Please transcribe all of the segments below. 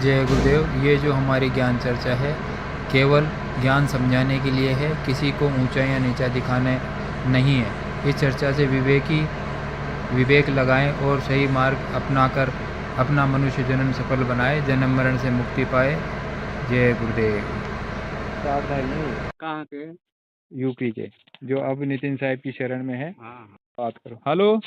जय गुरुदेव। ये जो हमारी ज्ञान चर्चा है केवल ज्ञान समझाने के लिए है, किसी को ऊंचा या नीचा दिखाने नहीं है। इस चर्चा से विवेक लगाएं और सही मार्ग अपनाकर अपना मनुष्य जन्म सफल बनाए, जन्म मरण से मुक्ति पाए। जय गुरुदेव। कहाँ के? यूपी के, जो अब नितिन साहब की शरण में है। हाँ बात करो। हेलो।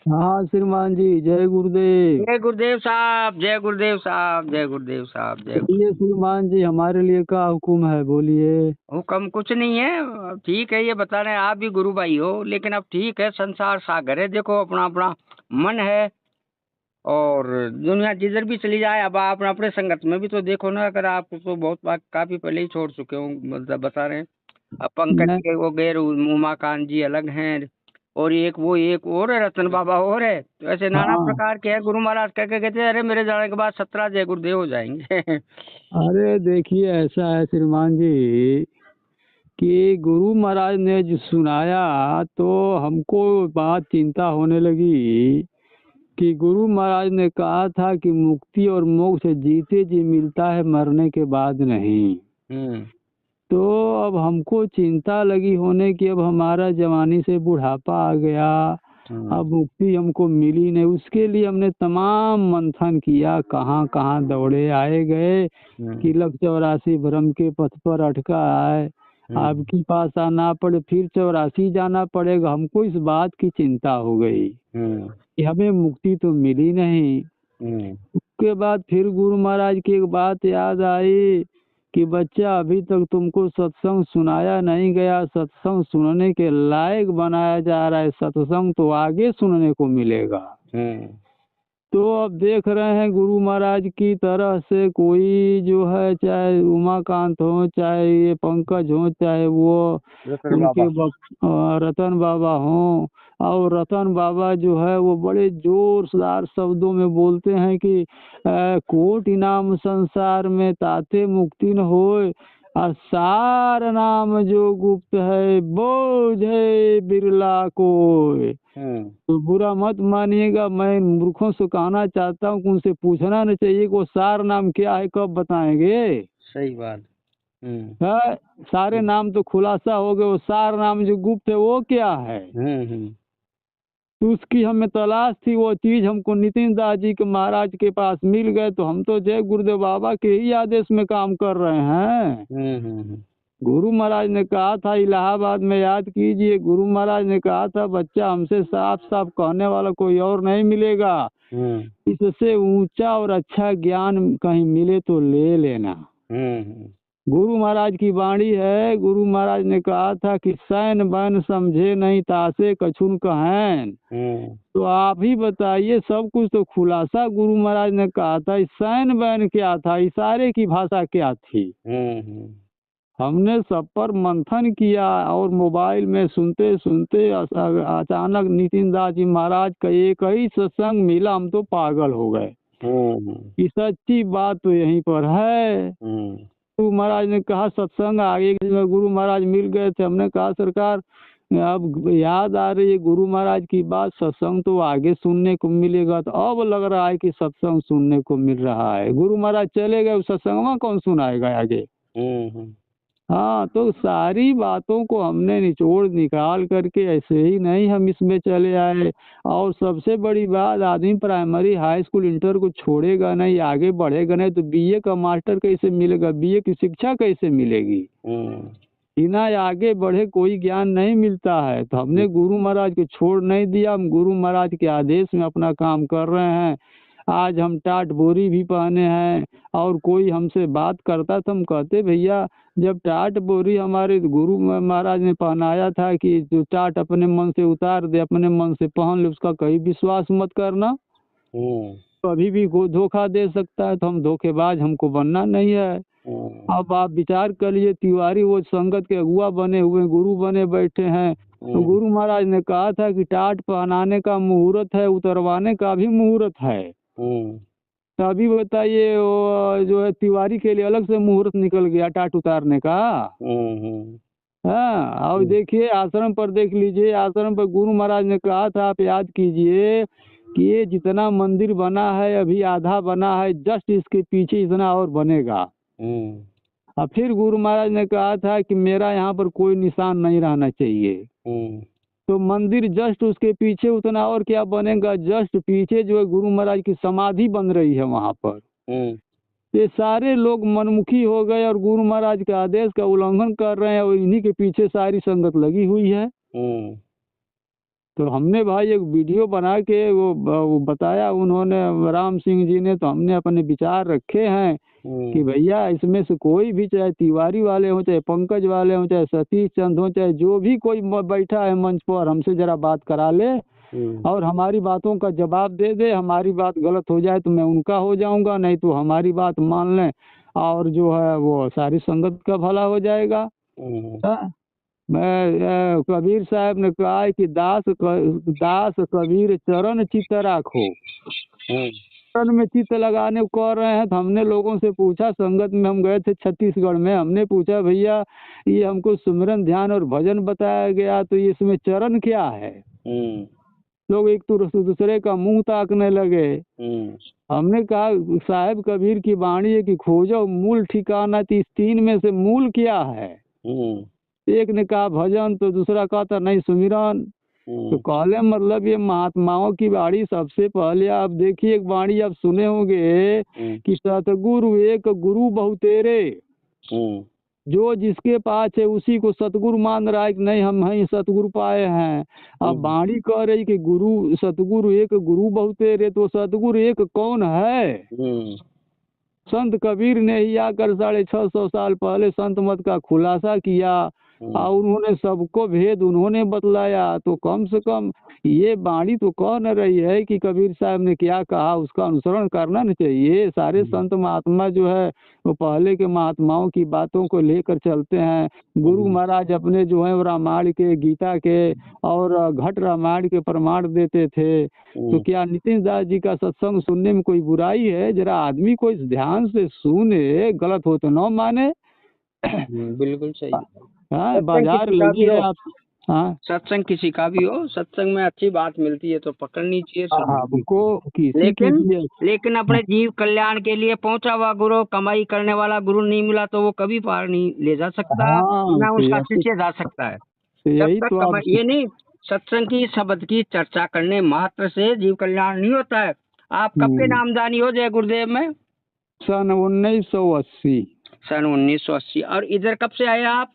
हाँ श्रीमान जी, जय गुरुदेव। जय गुरुदेव साहब, जय गुरुदेव साहब, जय गुरुदेव साहब, जय बोलिए श्रीमान जी, हमारे लिए क्या हुक्म है, बोलिए। हुक्म कुछ नहीं है। ठीक है, ये बता रहे हैं आप भी गुरु भाई हो, लेकिन अब ठीक है, संसार सागर है, देखो अपना अपना मन है और दुनिया जिधर भी चली जाए। अब आप अपने संगत में भी तो देखो ना, अगर आप तो बहुत बात काफी पहले ही छोड़ चुके हो, मतलब बता रहे हैं। अब पंकज मैं के वो गैर उमाकांत जी अलग हैं, और एक और है, रतन बाबा और है, तो ऐसे नाना हाँ, प्रकार के हैं। गुरु महाराज कह के कहते हैं, अरे मेरे जाने के बाद 17 जय गुरुदेव हो जाएंगे। अरे देखिए, ऐसा है श्रीमान जी कि गुरु महाराज ने जो सुनाया तो हमको बात चिंता होने लगी कि गुरु महाराज ने कहा था कि मुक्ति और मोक्ष जीते जी मिलता है, मरने के बाद नहीं। तो अब हमको चिंता लगी होने की, अब हमारा जवानी से बुढ़ापा आ गया, अब मुक्ति हमको मिली नहीं। उसके लिए हमने तमाम मंथन किया, कहाँ कहाँ दौड़े आए गए, तिलक 84 भ्रम के पथ पर अटका है, आपके पास आना पड़े, फिर 84 जाना पड़ेगा। हमको इस बात की चिंता हो गई कि हमें मुक्ति तो मिली नहीं। उसके बाद फिर गुरु महाराज की एक बात याद आई कि बच्चा, अभी तक तुमको सत्संग सुनाया नहीं गया, सत्संग सुनने के लायक बनाया जा रहा है, सत्संग तो आगे सुनने को मिलेगा। तो अब देख रहे हैं गुरु महाराज की तरह से कोई जो है, चाहे उमाकांत हो, चाहे ये पंकज हो, चाहे वो उनके रतन बाबा हो, और रतन बाबा जो है वो बड़े जोरदार शब्दों में बोलते हैं कि कोटि नाम संसार में ताते मुक्ति न होए, और सार नाम जो गुप्त है बोझे बिरला कोय। तो बुरा मत मानिएगा, मैं मूर्खों से कहना चाहता हूँ कि उनसे पूछना नहीं चाहिए कि वो सार नाम क्या है, कब बताएंगे। सही बात। है, सारे नाम तो खुलासा हो गए, वो सार नाम जो गुप्त है वो क्या है। तो उसकी हमें तलाश थी, वो चीज हमको नितिन दास जी के महाराज के पास मिल गए, तो हम तो जय गुरुदेव बाबा के ही आदेश में काम कर रहे हैं। गुरु महाराज ने कहा था इलाहाबाद में, याद कीजिए, गुरु महाराज ने कहा था बच्चा, हमसे साफ साफ कहने वाला कोई और नहीं मिलेगा, इससे ऊंचा और अच्छा ज्ञान कहीं मिले तो ले लेना। गुरु महाराज की वाणी है। गुरु महाराज ने कहा था कि सैन बैन समझे नहीं तासे कछुन कहैन। तो आप ही बताइए, सब कुछ तो खुलासा गुरु महाराज ने कहा था, सैन बैन क्या था, इशारे की भाषा क्या थी। हमने सब पर मंथन किया, और मोबाइल में सुनते सुनते अचानक नितिन दास जी महाराज का एक ही सत्संग मिला, हम तो पागल हो गए। ये सच्ची बात तो यहीं पर है। गुरु महाराज ने कहा सत्संग आगे, गुरु महाराज मिल गए थे। हमने कहा सरकार, अब याद आ रही है गुरु महाराज की बात, सत्संग तो आगे सुनने को मिलेगा। तो अब लग रहा है कि सत्संग सुनने को मिल रहा है। गुरु महाराज चले गए, सत्संग में कौन सुनाएगा आगे। हाँ, तो सारी बातों को हमने निचोड़ निकाल करके ऐसे ही नहीं हम इसमें चले आए। और सबसे बड़ी बात, आदमी प्राइमरी हाई स्कूल इंटर को छोड़ेगा नहीं, आगे बढ़ेगा नहीं, तो बीए का मास्टर कैसे मिलेगा, बीए की शिक्षा कैसे मिलेगी। बिना आगे बढ़े कोई ज्ञान नहीं मिलता है। तो हमने गुरु महाराज को छोड़ नहीं दिया, हम गुरु महाराज के आदेश में अपना काम कर रहे हैं। आज हम टाट बोरी भी पहने हैं, और कोई हमसे बात करता तो हम कहते भैया, जब टाट बोरी हमारे गुरु महाराज ने पहनाया था कि जो टाट अपने मन से उतार दे, अपने मन से पहन ले, उसका कहीं विश्वास मत करना, कभी भी धोखा दे सकता है। तो हम धोखेबाज हमको बनना नहीं है। अब आप विचार कर लिए, तिवारी वो संगत के अगुआ बने हुए, गुरु बने बैठे हैं। तो गुरु महाराज ने कहा था कि टाट पहनाने का मुहूर्त है, उतरवाने का भी मुहूर्त है। तो अभी बताइए, वो जो है तिवारी के लिए अलग से मुहूर्त निकल गया टाट उतारने का। हाँ, और देखिए आश्रम पर देख लीजिए, आश्रम पर गुरु महाराज ने कहा था, आप याद कीजिए कि ये जितना मंदिर बना है अभी आधा बना है, जस्ट इसके पीछे इतना और बनेगा। और फिर गुरु महाराज ने कहा था कि मेरा यहाँ पर कोई निशान नहीं रहना चाहिए। तो मंदिर जस्ट उसके पीछे उतना और क्या बनेगा, जस्ट पीछे जो है गुरु महाराज की समाधि बन रही है वहाँ पर। ये सारे लोग मनमुखी हो गए और गुरु महाराज के आदेश का उल्लंघन कर रहे हैं और इन्हीं के पीछे सारी संगत लगी हुई है। तो हमने भाई एक वीडियो बना के वो बताया उन्होंने, राम सिंह जी ने, तो हमने अपने विचार रखे हैं कि भैया इसमें से कोई भी, चाहे तिवारी वाले हों, चाहे पंकज वाले हों, चाहे सतीश चंद हों, चाहे जो भी कोई बैठा है मंच पर, हमसे जरा बात करा ले और हमारी बातों का जवाब दे दे। हमारी बात गलत हो जाए तो मैं उनका हो जाऊंगा, नहीं तो हमारी बात मान लें और जो है वो सारी संगत का भला हो जाएगा। मैं कबीर साहब ने कहा है कि दास कबीर चरण चित्त राखो। चरण में चित्त लगाने को कह रहे हैं। तो हमने लोगों से पूछा, संगत में हम गए थे छत्तीसगढ़ में, हमने पूछा भैया ये हमको सुमिरन ध्यान और भजन बताया गया, तो ये इसमें चरण क्या है? लोग एक तो दूसरे का मुंह ताकने लगे। हमने कहा साहब कबीर की वाणी है कि खोजो मूल ठिकाना, तो इस तीन में से मूल क्या है? एक ने कहा भजन, तो दूसरा कहता नहीं सुमिरन। तो कहले मतलब ये महात्माओं की वाणी सबसे पहले आप देखिए, एक वाणी आप सुने होंगे कि सतगुरु एक गुरु बहुतेरे, जो जिसके पास है उसी को सतगुरु मान रहा है कि नहीं हम ही सतगुरु पाए हैं। अब वाणी कह रही कि गुरु सतगुरु एक गुरु बहुतेरे, तो सतगुरु एक कौन है? संत कबीर ने ही आकर 650 साल पहले संत मत का खुलासा किया और उन्होंने सबको भेद उन्होंने बतलाया। तो कम से कम ये वाणी तो कह न रही है कि कबीर साहब ने क्या कहा उसका अनुसरण करना न चाहिए। सारे संत महात्मा जो है वो पहले के महात्माओं की बातों को लेकर चलते हैं। गुरु महाराज अपने जो है रामायण के, गीता के और घट रामायण के प्रमाण देते थे। तो क्या नितिन दास जी का सत्संग सुनने में कोई बुराई है? जरा आदमी को इस ध्यान से सुने, गलत हो तो न माने। बिल्कुल सही। हाँ, बाजार लगी है आप। हाँ, सत्संग किसी का भी हो, सत्संग में अच्छी बात मिलती है तो पकड़नी चाहिए आपको किसी लेकिन अपने जीव कल्याण के लिए पहुंचा हुआ गुरु, कमाई करने वाला गुरु नहीं मिला तो वो कभी पार नहीं ले जा सकता, ना उसका पीछे जा सकता है। यही तो ये नहीं, सत्संग की शब्द की चर्चा करने मात्र से जीव कल्याण नहीं होता है। आप कब के नामदानी हो जय गुरुदेव में? सन 1980। सन 1980। और इधर कब से आए आप?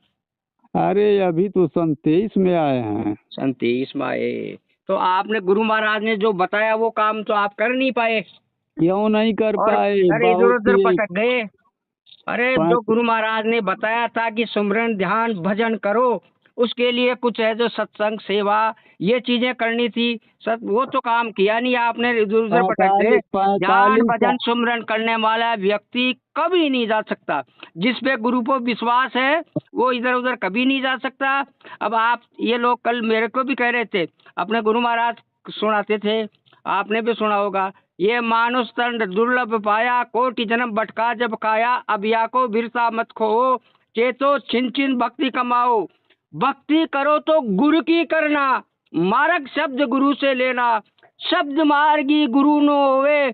अरे अभी तो सन 23 में आए हैं। सन 23 में आए। तो आपने गुरु महाराज ने जो बताया वो काम तो आप कर नहीं पाए। क्यों नहीं कर पाए? इधर उधर पटक गए। अरे जो गुरु महाराज ने बताया था कि सुमिरन ध्यान भजन करो, उसके लिए कुछ है जो सत्संग सेवा ये चीजें करनी थी, वो तो काम किया नहीं आपने, इधर उधर पटक गए। ध्यान भजन सुमिरन करने वाला व्यक्ति कभी नहीं जा सकता। जिस पे गुरु को विश्वास है वो इधर उधर कभी नहीं जा सकता। अब आप ये लोग कल मेरे को भी कह रहे थे, अपने गुरु महाराज सुनाते थे, आपने भी सुना होगा, ये मानुष तन दुर्लभ पाया, कोटि जन्म भटका जब काया, अब या को बिरसा मत खो, चेतो छिन छिन भक्ति कमाओ, भक्ति करो तो गुरु की करना, मार्ग शब्द गुरु से लेना, शब्द मार्गी गुरु नो होवे,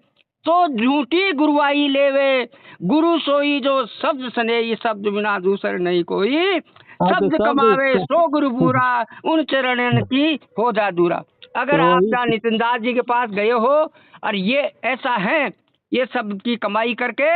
तो झूठी गुरुवाई लेवे, गुरु सोई जो शब्द सने, शब्द बिना दूसर नहीं कोई, शब्द कमावे सो गुरु पूरा, उन चरणन की हो जा दूरा। अगर आप नितिन दास जी के पास गए हो और ये ऐसा है, ये सब की कमाई करके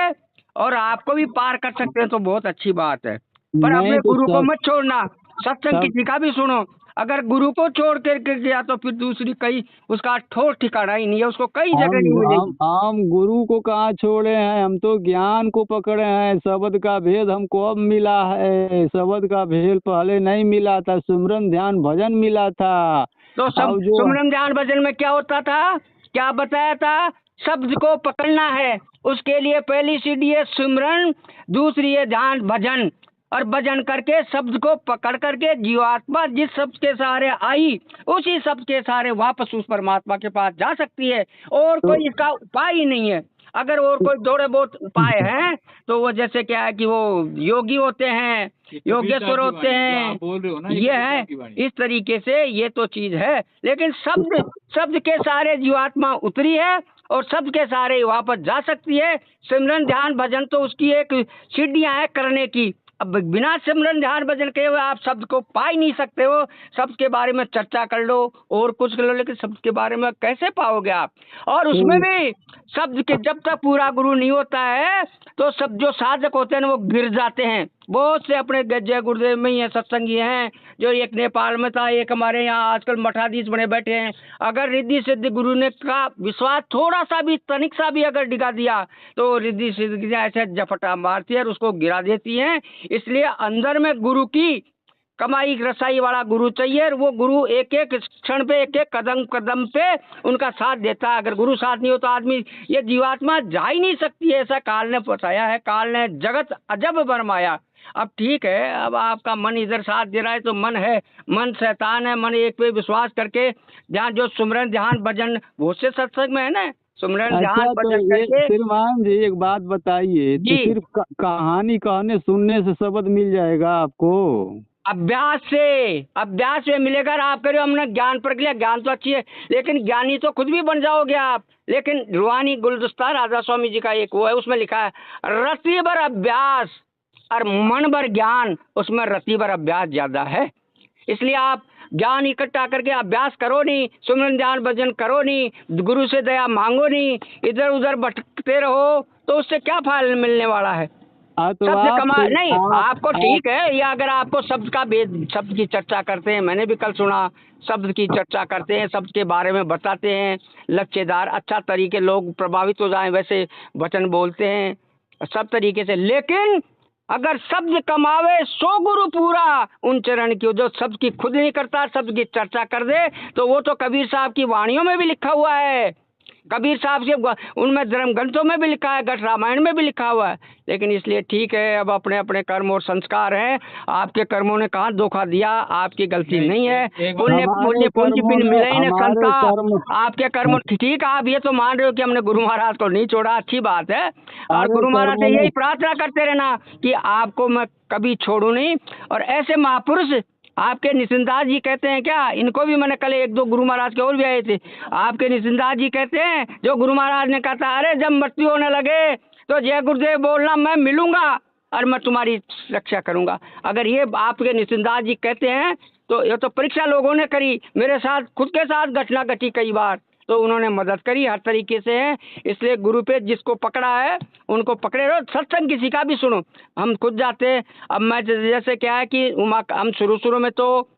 और आपको भी पार कर सकते हैं तो बहुत अच्छी बात है। पर अपने गुरु को मत छोड़ना। सत्संग किसी का भी सुनो, अगर गुरु को छोड़ कर गया तो फिर दूसरी कई उसका ठोस ठिकाना ही नहीं है, उसको कई जगह नहीं मिलेगी। हम गुरु को कहाँ छोड़े हैं, हम तो ज्ञान को पकड़े हैं। शब्द का भेद हमको अब मिला है, शब्द का भेद पहले नहीं मिला था। सुमिरन ध्यान भजन मिला था। तो सुमिरन ध्यान भजन में क्या होता था, क्या बताया था? शब्द को पकड़ना है, उसके लिए पहली सीढ़ी है सुमिरन, दूसरी है ध्यान भजन, और भजन करके शब्द को पकड़ करके जीवात्मा जिस शब्द के सहारे आई उसी शब्द के सहारे वापस उस परमात्मा के पास जा सकती है, और कोई इसका उपाय ही नहीं है। अगर और कोई थोड़े बहुत उपाय हैं तो वो जैसे क्या है कि वो योगी होते हैं, योगेश्वर होते हैं, बोल रहे हो ना, ये है इस तरीके से, ये तो चीज है। लेकिन शब्द शब्द के सारे जीवात्मा उतरी है और शब्द के सारे वापस जा सकती है। सिमरन ध्यान भजन तो उसकी एक सीढ़ियां है करने की। अब बिना सिमरन ध्यान भजन के हुए आप शब्द को पा ही नहीं सकते हो। शब्द के बारे में चर्चा कर लो और कुछ कर लो, लेकिन शब्द के बारे में कैसे पाओगे आप? और उसमें भी शब्द के जब तक पूरा गुरु नहीं होता है तो सब जो साधक होते हैं ना वो गिर जाते हैं। बहुत से अपने जय गुरुदेव में ही है, सत्संगी हैं, जो एक नेपाल में था, एक हमारे यहाँ आजकल मठाधीश बने बैठे हैं। अगर रिद्धि सिद्धि गुरु ने का विश्वास थोड़ा सा भी तनिक सा भी अगर डिगा दिया तो रिद्धि सिद्धि ऐसे जफटा मारती है और उसको गिरा देती है। इसलिए अंदर में गुरु की कमाई रसाई वाला गुरु चाहिए और वो गुरु एक एक क्षण पे एक एक कदम कदम पे उनका साथ देता है। अगर गुरु साथ नहीं हो तो आदमी ये जीवात्मा जा ही नहीं सकती है, ऐसा काल ने बताया है। काल ने जगत अजब बरमाया। अब ठीक है, अब आपका मन इधर साथ दे रहा है तो मन है, मन शैतान है। मन एक पे विश्वास करके ध्यान, जो सुमरन ध्यान भजन बहुत से सत्संग में है ना, सुमरन ध्यान अच्छा, तो भजन ये करके। श्रीमान जी एक बात बताइए, तो जी। सिर्फ कहानी कहने सुनने से शब्द मिल जाएगा आपको? अभ्यास से मिलेगा। आप करो हमने ज्ञान पर लिया, ज्ञान तो अच्छी है लेकिन ज्ञानी तो खुद भी बन जाओगे आप। लेकिन रूहानी गुलदस्ता राधा स्वामी जी का एक वो है, उसमें लिखा है रति भर अभ्यास और मन भर ज्ञान, उसमें रति भर अभ्यास ज्यादा है। इसलिए आप ज्ञान इकट्ठा करके अभ्यास करो नहीं, सुमरन ध्यान भजन करो नहीं, गुरु से दया मांगो नहीं, इधर उधर भटकते रहो तो उससे क्या फायदा मिलने वाला है? तो शब्द आप कमा नहीं आपको आप- ठीक है। या अगर आपको शब्द का भेद, शब्द की चर्चा करते हैं, मैंने भी कल सुना, शब्द की चर्चा करते हैं, शब्द के बारे में बताते हैं, लक्ष्यदार अच्छा तरीके लोग प्रभावित हो जाएं वैसे वचन बोलते हैं सब तरीके से। लेकिन अगर शब्द कमावे सो गुरु पूरा उन चरण की, जो शब्द की खुद नहीं करता शब्द की चर्चा कर दे, तो वो तो कबीर साहब की वाणियों में भी लिखा हुआ है, कबीर साहब के उनमें धर्म ग्रंथों में भी लिखा है, गठ रामायण में भी लिखा हुआ है। लेकिन इसलिए ठीक है, अब अपने अपने कर्म और संस्कार हैं। आपके कर्मों ने कहाँ धोखा दिया, आपकी गलती नहीं है। पुण्य पुण्य पुण्य पिन मिले ही न संता, आपके कर्म ठीक। आप ये तो मान रहे हो कि हमने गुरु महाराज को नहीं छोड़ा, अच्छी बात है। और गुरु महाराज से यही प्रार्थना करते रहना कि आपको मैं कभी छोड़ू नहीं। और ऐसे महापुरुष आपके निशिंदास जी कहते हैं क्या, इनको भी मैंने कल एक दो गुरु महाराज के और भी आए थे, आपके निशिंदास जी कहते हैं जो गुरु महाराज ने कहा था, अरे जब मृत्यु होने लगे तो जय गुरुदेव बोलना, मैं मिलूंगा और मैं तुम्हारी रक्षा करूंगा। अगर ये आपके निशिंदास जी कहते हैं तो ये तो परीक्षा लोगों ने करी, मेरे साथ खुद के साथ घटना घटी कई बार, तो उन्होंने मदद करी हर तरीके से है। इसलिए गुरु पे जिसको पकड़ा है उनको पकड़े रहो। सत्संग किसी का भी सुनो, हम खुद जाते। अब मैं जैसे क्या है कि हम शुरू में तो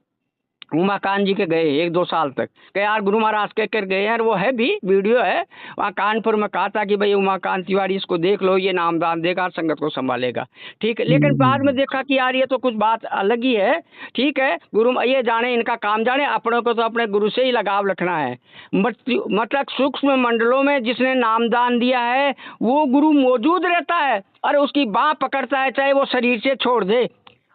उमाकांत जी के गए 1-2 साल तक, कई यार गुरु महाराज कह कर गए हैं, वो है भी वीडियो है वहाँ कानपुर में, कहा था कि भाई उमाकांत तिवारी इसको देख लो, ये नामदान देगा, संगत को संभालेगा, ठीक है। लेकिन बाद में देखा कि यार ये तो कुछ बात अलग ही है। ठीक है, गुरु ये जाने, इनका काम जाने, अपनों को तो अपने गुरु से ही लगाव रखना है। मतलब सूक्ष्म मंडलों में जिसने नामदान दिया है वो गुरु मौजूद रहता है और उसकी बाँह पकड़ता है, चाहे वो शरीर से छोड़ दे,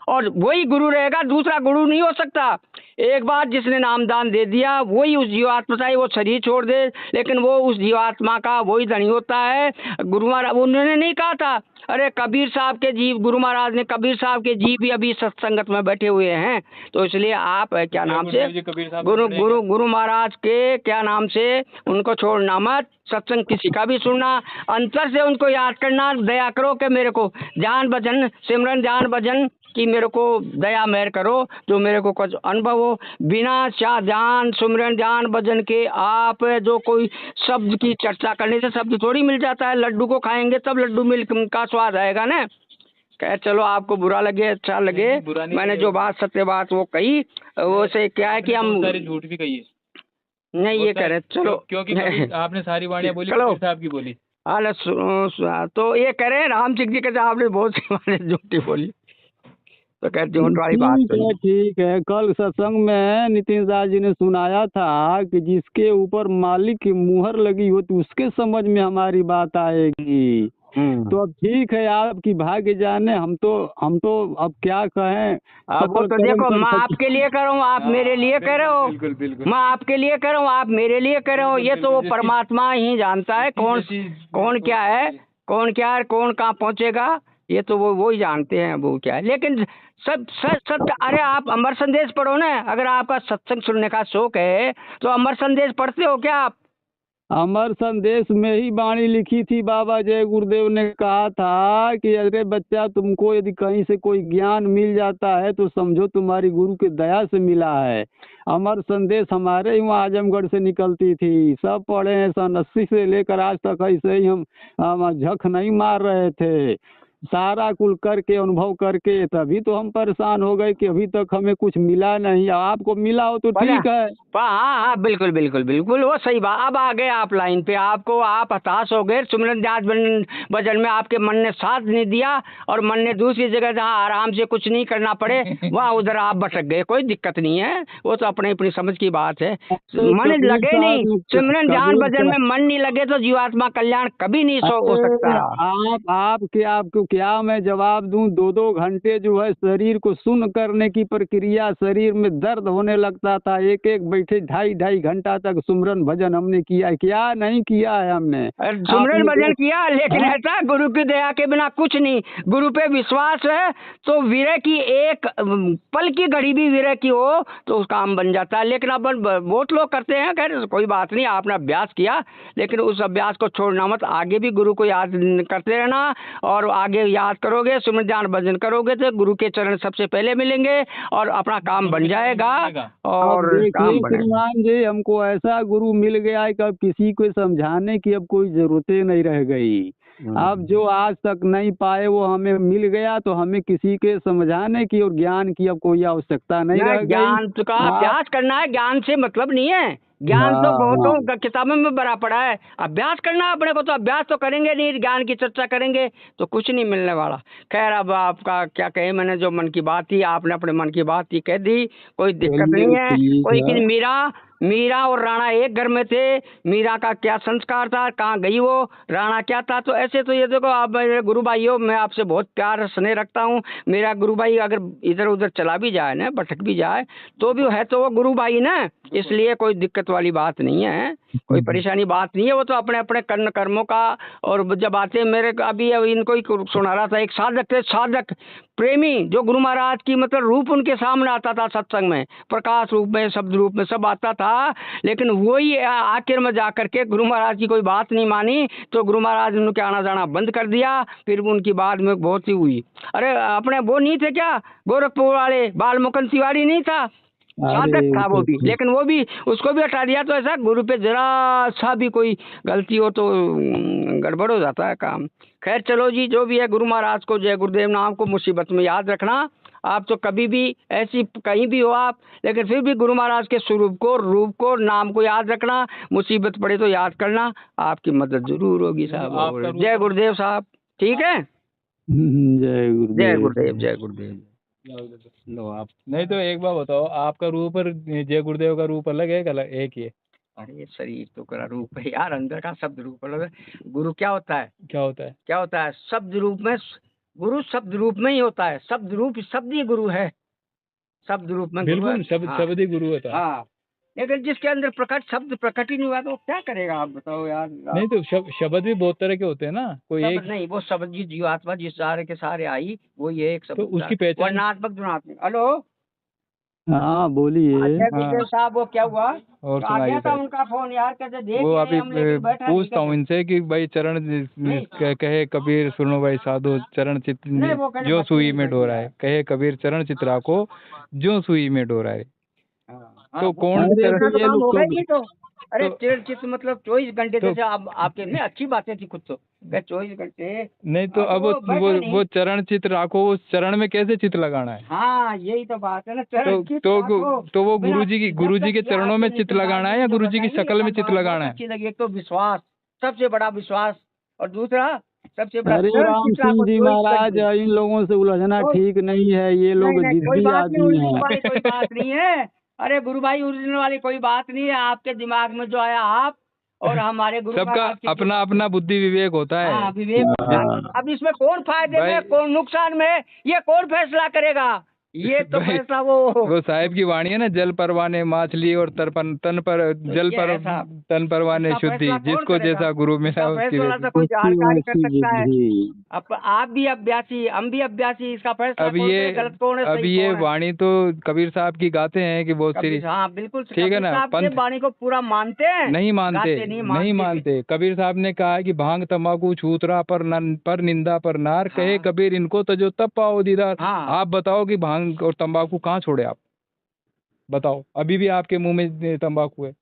और वही गुरु रहेगा, दूसरा गुरु नहीं हो सकता। एक बार जिसने नामदान दे दिया वही उस जीवात्मा, चाहे वो शरीर छोड़ दे, लेकिन वो उस जीवात्मा का वही धनी होता है। गुरु महाराज उन्होंने नहीं कहा था, अरे कबीर साहब के जीव, गुरु महाराज ने कबीर साहब के जीव भी अभी सत्संगत में बैठे हुए हैं। तो इसलिए आप क्या नाम से गुरु महाराज के क्या नाम से उनको छोड़ना मत, सत्संग किसी का भी सुनना, अंतर से उनको याद करना, दया करो कि मेरे को ध्यान भजन सिमरन ध्यान भजन कि मेरे को दया मेहर करो, जो मेरे को कुछ अनुभव हो। बिना ध्यान सुमरन ध्यान भजन के आप जो कोई शब्द की चर्चा करने से शब्द थोड़ी मिल जाता है। लड्डू को खाएंगे तब लड्डू मिल्क का स्वाद आएगा ना। कह चलो आपको बुरा लगे अच्छा लगे, मैंने जो बात सत्य बात वो कही, वो से क्या है कि हम झूठ भी कही है नहीं ये कह रहे, चलो क्योंकि आपने सारी वाणियां बोली, चलो साहब की बोली। तो ये कह रहे राम सिंह जी कहते आपने बहुत सी बातें झूठी बोली, तो कहते झूठ वाली बात ठीक है। कल सत्संग में नितिन दास जी ने सुनाया था कि जिसके ऊपर मालिक की मुहर लगी हो तो उसके समझ में हमारी बात आएगी। तो अब ठीक है, आपकी भाग्य जाने, हम तो अब क्या कहें। अब वो सकल तो कर्म देखो, सब मैं सच- आपके लिए कर रहा हूँ, आप मेरे लिए कर रहे हो। बिल्कुल बिल्कुल। मैं आपके लिए कर रहा हूँ, आप मेरे लिए कर रहे हो। ये तो वो परमात्मा ही जानता है कौन कौन क्या है, कौन क्या है, कौन कहाँ पहुँचेगा। ये तो वो ही जानते हैं वो क्या है। लेकिन सब सच सत्य, अरे आप अमर संदेश पढ़ो ना। अगर आपका सत्संग सुनने का शौक है तो अमर संदेश पढ़ते हो क्या आप? अमर संदेश में ही वाणी लिखी थी, बाबा जय गुरुदेव ने कहा था कि अरे बच्चा, तुमको यदि कहीं से कोई ज्ञान मिल जाता है तो समझो तुम्हारी गुरु की दया से मिला है। अमर संदेश हमारे ही वहाँ आजमगढ़ से निकलती थी, सब पढ़े हैं। सन 80 से लेकर आज तक ऐसे ही हम झक नहीं मार रहे थे। सारा कुल करके, अनुभव करके, तभी तो हम परेशान हो गए कि अभी तक हमें कुछ मिला नहीं। आपको मिला हो तो बोला ठीक है। हाँ हाँ, बिल्कुल बिल्कुल बिल्कुल, वो सही बात। अब आ गए आप लाइन पे, आपको आप हताश हो गए। सुमिरन जात भजन में आपके मन ने साथ नहीं दिया और मन ने दूसरी जगह जहाँ आराम से कुछ नहीं करना पड़े वहाँ उधर आप भटक गए। कोई दिक्कत नहीं है, वो तो अपनी अपनी समझ की बात है। मन कबीर लगे नहीं, साहब सुमिरन जान कबीर भजन में मन नहीं लगे तो जीवात्मा कल्याण कभी नहीं हो सकता। आपको क्या मैं जवाब दूं। 2-2 घंटे जो है शरीर को सुन्न करने की प्रक्रिया, शरीर में दर्द होने लगता था। एक बैठे 2.5 घंटा तक सुमरन भजन हमने किया है। क्या नहीं किया है हमने। सुमिरन भजन किया, लेकिन हाँ? ऐसा गुरु की दया के बिना कुछ नहीं। गुरु पे विश्वास है तो विरह की एक पल की घड़ी भी विरह की हो तो उस काम बन जाता है। लेकिन अब बहुत लोग करते हैं, खैर कोई बात नहीं, आपने अभ्यास किया, लेकिन उस अभ्यास को छोड़ना मत। आगे भी गुरु को याद करते रहना, और आगे याद करोगे, सुमिरन जान भजन करोगे तो गुरु के चरण सबसे पहले मिलेंगे और अपना काम बन जाएगा और अब देखिए काम बनेगा। श्रीमान जी, हमको ऐसा गुरु मिल गया है कि अब किसी को समझाने की अब कोई जरूरत ही नहीं रह गई। अब जो आज तक नहीं पाए वो हमें मिल गया, तो हमें किसी के समझाने की और ज्ञान की अब कोई आवश्यकता नहीं रह गई। ज्ञान का अभ्यास करना है, ज्ञान से मतलब नहीं है। ज्ञान तो बहुतों किताबों में भरा पड़ा है, अभ्यास करना है अपने को। तो अभ्यास तो करेंगे नहीं, ज्ञान की चर्चा करेंगे तो कुछ नहीं मिलने वाला। खैर, अब आपका क्या कहे, मैंने जो मन की बात थी, आपने अपने मन की बात थी कह दी, कोई दिक्कत नहीं है। लेकिन मीरा और राणा एक घर में थे। मीरा का क्या संस्कार था, कहाँ गई वो, राणा क्या था। तो ऐसे तो ये देखो, आप मेरे गुरु भाई हो, मैं आपसे बहुत प्यार स्नेह रखता हूँ। मेरा गुरु भाई अगर इधर उधर चला भी जाए ना, भटक भी जाए, तो भी है तो वो गुरु भाई ना, इसलिए कोई दिक्कत वाली बात नहीं है, कोई परेशानी बात नहीं है। वो तो अपने अपने कर्मों का। और जब आते मेरे अभी इनको ही सुना रहा था, एक साधक थे, साधक प्रेमी, जो गुरु महाराज की मतलब रूप उनके सामने आता था सत्संग में, प्रकाश रूप में, शब्द रूप में, सब आता था। लेकिन वही आखिर में जाकर के गुरु महाराज की कोई बात नहीं मानी, तो गुरु महाराज ने उनके आना जाना बंद कर दिया। फिर उनकी बाद में बहुत ही हुई। अरे अपने वो नहीं थे क्या, गोरखपुर वाले बालमुकुंद तिवारी नहीं था, साधक था वो भी, लेकिन वो भी, उसको भी हटा दिया। तो ऐसा गुरु पे जरा सा भी कोई गलती हो तो गड़बड़ हो जाता है काम। खैर चलो जी, जो भी है, गुरु महाराज को, जय गुरुदेव नाम को मुसीबत में याद रखना। आप तो कभी भी ऐसी कहीं भी हो आप, लेकिन फिर भी गुरु महाराज के स्वरूप को, रूप को, नाम को याद रखना। मुसीबत पड़े तो याद करना, आपकी मदद जरूर होगी साहब। जय गुरुदेव साहब, ठीक है। जय गुरुदेव, जय गुरुदेव, जय गुरुदेव। लो आप नहीं तो एक बार बताओ, आपका रूप और जय गुरुदेव का रूप अलग है, अलग एक ही है? अरे शरीर तो करा रूप है यार, अंदर का शब्द रूप अलग है। गुरु क्या होता है, क्या होता है? क्या होता है? शब्द रूप में गुरु शब्द रूप में ही होता है। शब्द रूप शब्द ही गुरु है, शब्द रूप में गुरु है। बिल्कुल, शब्द हाँ, शब्द ही गुरु होता है। हाँ, लेकिन जिसके अंदर प्रकट शब्द प्रकट ही नहीं हुआ तो क्या करेगा, आप बताओ यार। नहीं तो शब्द भी बहुत तरह के होते हैं ना, कोई एक नहीं, वो शब्द जी जीवात्मा जिस सारे के सारे आई, वो ये एक शब्द तो उसकी पहचान। वर्णात्मक गुणात्मक। हेलो, हाँ बोलिए। जय गुरुदेव साहब, वो क्या हुआ? और तो आ गया सुनाइए था सर। उनका फोन यार, कहते देख वो रहे अभी हम, लेकिन बैठा नहीं पूछता हूँ इनसे कि भाई चरण कहे कबीर सुनो भाई साधो, चरण चित नहीं, वो कहते जो बच्चे सुई नहीं में बैठ डोरा है, कहे कबीर चरण चित्रा को जो सुई में डोरा है। तो कौन अरे इतना तो तो ये काम लोग हो गया तो ही तो। अरे चिर चित मतलब 24 घंटे जैसे आप आपके में अच्छी बातें थी खुद तो 24 घंटे। नहीं तो अब वो चरण चित राखो, उस चरण में कैसे चित लगाना है? हाँ, यही तो बात है ना, चरण चित राखो। तो वो गुरुजी के चरणों में चित लगाना है या गुरुजी की शकल में चित लगाना है? अच्छी लगी, एक तो विश्वास, सबसे बड़ा विश्वास, और दूसरा सबसे बड़ा अरे राम सिंह जी महाराज, इन लोगों से उलझना ठीक नहीं है। ये लोग जिद्दी आदमी हैं। कोई बात नहीं है। अरे गुरु भाई, उलझने वाली कोई बात नहीं है। आपके दिमाग में जो आया आप और हमारे गुरु सबका महाराज की जो- अपना अपना बुद्धि विवेक होता है। हाँ विवेक। अब इसमें कौन फायदे में है, कौन नुकसान में है, ये कौन फैसला करेगा? ये तो भाई, फैसला वो साहिब की वाणी है ना, जल परवाने माछली और तन पर जल ये पर है साहब। तन परवाने इसका शुद्धि, फैसला कौन जिसको करेगा? जैसा गुरु मिला इसका उसकी फैसला वैसी। तो कोई जानकारी कर उसकी सकता है। बुद्धि। अब आप भी अभ्यासी, हम भी अभ्यासी, इसका फैसला अब कौन ये करे, गलत कौन है, अब सही ये कौन है? वाणी तो कबीर साहब की गाते हैं कि बहुत कबीर, सी हाँ बिल्कुल, ठीक है कबीर ना, साहब के पंथ वाणी को पूरा मानते हैं, नहीं मानते, गाते नहीं नहीं मानते। कबीर साहब ने कहा है कि भांग तंबाकू छूतरा पर निंदा पर नार, कहे हाँ। कबीर इनको तो जो तब पाओ दीदार। हाँ। आप बताओ कि भांग और तंबाकू कहाँ छोड़े आप? बताओ, अभी भी आपके मुंह में तंबाकू है?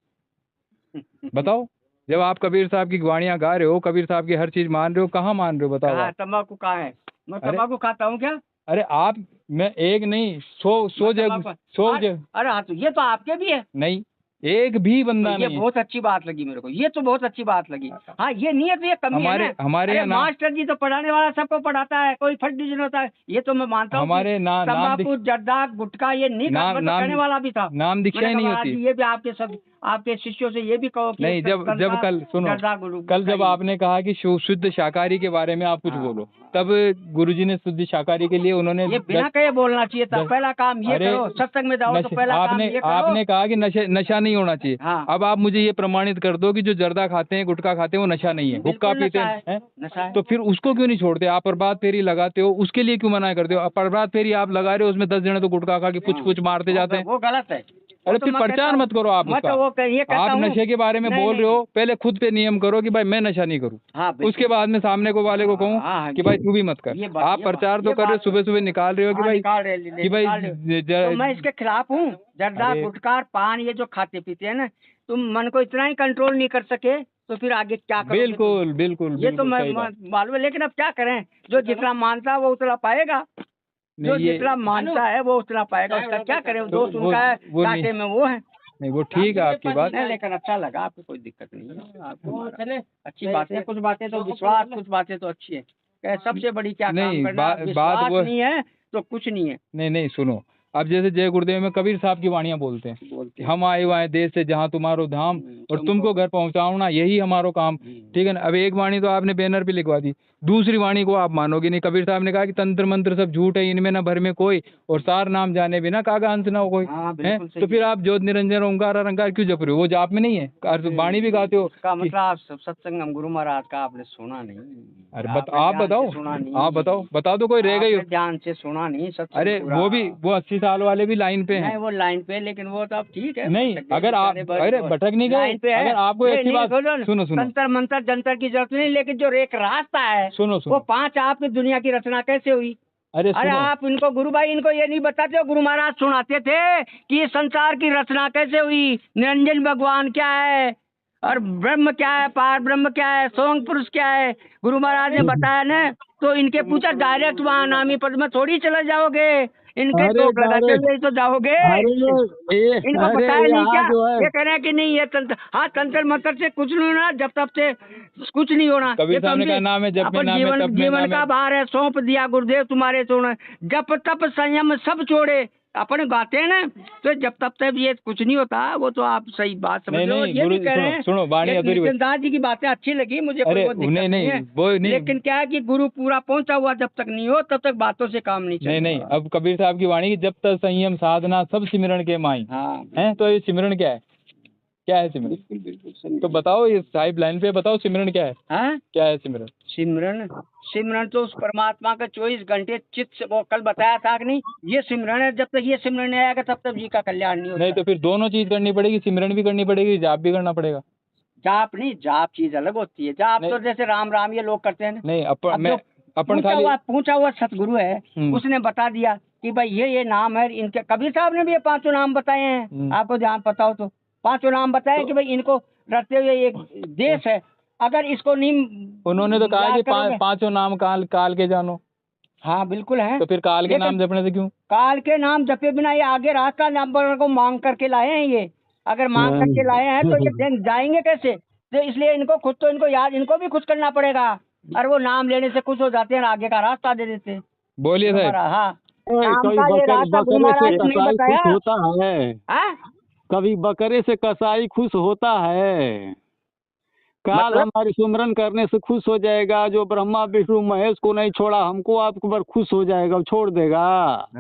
बताओ, जब आप कबीर साहब की वाणियां गा रहे हो, कबीर साहब की हर चीज मान रहे हो, कहाँ मान रहे हो? बताओ कहाँ आप। तंबाकू कहाँ है? मैं अरे- तंबाकू खाता हूँ क्या? अरे आप, मैं एक नहीं, 100 मैं जग तंबाकू- 100 अरे जग अरे हाँ, तो ये तो आपके भी है। नहीं, एक भी बंदा तो ये नहीं है। बहुत अच्छी बात लगी मेरे को, ये तो बहुत अच्छी बात लगी। हाँ ये नहीं है तो ये कमी है हमारे ना। हमारे अरे यहाँ नाम, मास्टर जी तो पढ़ाने वाला सबको पढ़ाता है, कोई फर्स्ट डिवीजन होता है, ये तो मैं मानता हूँ। हमारे नाम तंबाकू, जर्दा, गुटखा ये नहीं नाम- मैं तो नाम- कहने वाला भी था। नाम दीक्षा मैंने ही नहीं कहा, होती। महाराज जी, ये भी आपके सब आपके शिष्यों से ये भी कहो कि नहीं, जब तंबाकू, कल सुनो, जर्दा, कल जब गुटखा आपने कहा कि शुद्ध शाकाहारी के बारे में आप कुछ हाँ। बोलो, तब गुरुजी ने शुद्ध शाकाहारी के लिए उन्होंने ये बिना कहे बोलना चाहिए था। दस- पहला काम ये अरे, करो, सत्संग में जाओ तो पहला काम ये करो। आपने कहा कि नशा नहीं होना चाहिए। हाँ। अब आप मुझे ये प्रमाणित कर दो कि जो जर्दा खाते हैं, गुटखा खाते हैं, वो नशा नहीं है, हुक्का बिल्कुल पीते नशा हैं, है, नशा है। तो फिर उसको क्यों नहीं छोड़ते? आप प्रभात फेरी लगाते हो, उसके लिए क्यों मना करते हो? अब प्रभात फेरी आप लगा रहे हो, उसमें 10 जने तो गुटखा खा के कुछ मारते जाते हैं। वो गलत है। अरे तो फिर मैं प्रचार कहता हूँ- मत करो आप मैं उसका। तो वो ये कहता आप हूँ- नशे के बारे में नहीं, बोल नहीं, रहे हो, पहले खुद पे नियम करो कि भाई मैं नशा नहीं करूँ, हाँ बिल्कुल। उसके बाद में सामने को वाले को कहूँ हाँ, कि भाई तू भी मत कर। ये बात- आप ये प्रचार बात- तो ये कर रहे हो, बात- सुबह सुबह निकाल रहे हो कि हाँ, भाई निकाल रहे तो मैं इसके खिलाफ हूँ। जर्दा, अरे- गुटखा, पान ये जो खाते पीते हैं ना, तुम मन को इतना ही कंट्रोल नहीं कर सके तो फिर आगे क्या करोगे? बिल्कुल बिल्कुल ये तो बिल्कुल मैं सही बात। मालूम है, लेकिन अब क्या करें, जो जितना मानता है वो उतना पाएगा, जो नहीं, ये जितना मानता है वो उतना पाएगा। उसका क्या करें? तो दोस्त उनका है, वो नहीं- घाटे में वो है। नहीं, वो ठीक है आपकी बात। नहीं, लेकिन अच्छा लगा, आपको कोई दिक्कत नहीं है। आपको अच्छी बातें, कुछ बातें तो विश्वास, कुछ बातें तो अच्छी है। सबसे बड़ी क्या नहीं, काम करना, बात विश्वास वो- नहीं है तो कुछ नहीं है। नहीं, सुनो, अब जैसे जय गुरुदेव में कबीर साहब की वाणियां बोलते हैं, बोलते हम आए हुए हैं देश से जहाँ तुम्हारो धाम, और तुमको घर पहुँचाना यही हमारो काम। ठीक है ना? अब एक वाणी तो आपने बैनर पे लिखवा दी, दूसरी वाणी को आप मानोगे नहीं। कबीर साहब ने कहा कि तंत्र मंत्र सब झूठ है, इनमें न भर में कोई, और सार नाम जाने बिना कागा अंत ना हो कोई। हाँ, है बिल्कुल सही। तो फिर आप ज्योत निरंजन ओंकार अरंकार क्यों जप रहे हो? वो जाप में नहीं है? वाणी भी गाते हो का कि- मतलब आप सत्संग हम गुरु महाराज का आपने सुना नहीं? अरे आपने आप ध्यान बताओ, से सुना नहीं? आप बताओ, बता दो, कोई रह गई हो? आपने ध्यान से सुना नहीं सत्संग अरे पूरा। वो भी, वो 80 साल वाले भी लाइन पे नहीं, हैं। वो लाइन पे, लेकिन वो तो अब ठीक है। नहीं, भटक गए अगर आप, बेचारे, अरे भटक नहीं गए, लाइन पे है। अगर आपको नहीं, ऐसी नहीं, बात, सुनो तंत्र मंत्र जंतर की जरूरत नहीं, लेकिन जो एक रास्ता है सुनो वो सुनो 5 आपकी दुनिया की रचना कैसे हुई? अरे अरे सुनो, आप इनको गुरु भाई इनको ये नहीं बताते हो? गुरु महाराज सुनाते थे कि ये संसार की रचना कैसे हुई, निरंजन भगवान क्या है, और ब्रह्म क्या है, पार ब्रह्म क्या है, सोंग पुरुष क्या है, गुरु महाराज ने बताया ना। तो इनके पूछा डायरेक्ट वहाँ नामी पद में थोड़ी चले जाओगे, इनके अरे टोक लगाते direct- हुए तो जाओगे। इनको अरे बताया नहीं यहाँ क्या? जो है, ये कह रहे हैं कि नहीं ये तंत्र, हाँ तंत्र मंत्र से कुछ नहीं होना, जब तब से कुछ नहीं होना। कबीर ये साहब ने समझे? कहा नाम है जप में, अपन नाम है जीवन तप में, जीवन नाम का है। भार है सौंप दिया गुरुदेव तुम्हारे चरण, जप तप संयम सब छोड़े। अपन गाते हैं ना, तो जब तब तक ये कुछ नहीं होता। वो तो आप सही बात समझ नहीं, रहे हो। नहीं, ये भी गुरु- कह रहे हैं, सुनो, वाणी लेकिन अधूरी बची। नितिन जी की बातें अच्छी लगी मुझे, कोई अरे वो दिक्कत नहीं, है। वो नहीं, लेकिन क्या है कि गुरु पूरा पहुंचा हुआ जब तक नहीं हो तब तक बातों से काम नहीं नहीं, चलेगा। नहीं, अब कबीर साहब की वाणी की जब तक संयम साधना सब सिमरण के माई हाँ हैं। तो ये सिमरण क्या है? क्या है सिमरण? बिल्कुल बिल्कुल। तो बताओ, ये साहिब लाइन पे बताओ, सिमरण क्या है? हाँ क्या है सिमरण? सिमरन, सिमरन तो उस परमात्मा का 24 घंटे चित्त से, वो कल बताया था कि नहीं, ये सिमरन है। जब तक ये सिमरन नहीं आएगा तब तक जी का कल्याण नहीं होता। नहीं तो फिर दोनों चीज करनी पड़ेगी, सिमरण भी करनी पड़ेगी, जाप भी करना पड़ेगा। जाप नहीं, जाप चीज अलग होती है। जाप नहीं। तो जैसे राम राम ये लोग करते हैं ना। नहीं, अब मैं जो अपन खाली पूछा हुआ सतगुरु है, हम्म। उसने बता दिया कि भाई ये नाम है इनके। कबीर साहब ने भी ये 5 नाम बताए हैं, हम्म। आपको ध्यान पता हो तो। 5 नाम बताए कि भाई इनको रखते हुए एक देश है, अगर इसको नहीं उन्होंने तो कहा याद कि करोगे- पांचों नाम काल काल के जानो। हाँ बिल्कुल है। तो फिर काल के लेकिन- नाम जपने से क्यों? काल के नाम जपे बिना ये आगे रास्ता नंबर को मांग करके लाए हैं। ये अगर मांग करके लाए हैं तो ये जाएंगे कैसे? तो इसलिए इनको खुद तो इनको याद, इनको भी खुश करना पड़ेगा। और वो नाम लेने से खुश हो जाते हैं, आगे का रास्ता दे देते हैं। बोलिए साहब। हाँ नाम कभी का ये रास्ता गुरु बकरे महाराज से ने नहीं कसाई बताया। खुश होता है, हाँ? कभी बकरे से कसाई खुश होता है। काल मतलब हमारी सुमरन करने से खुश हो जाएगा, जो ब्रह्मा विष्णु महेश को नहीं छोड़ा हमको आपके ऊपर खुश हो जाएगा, छोड़ देगा।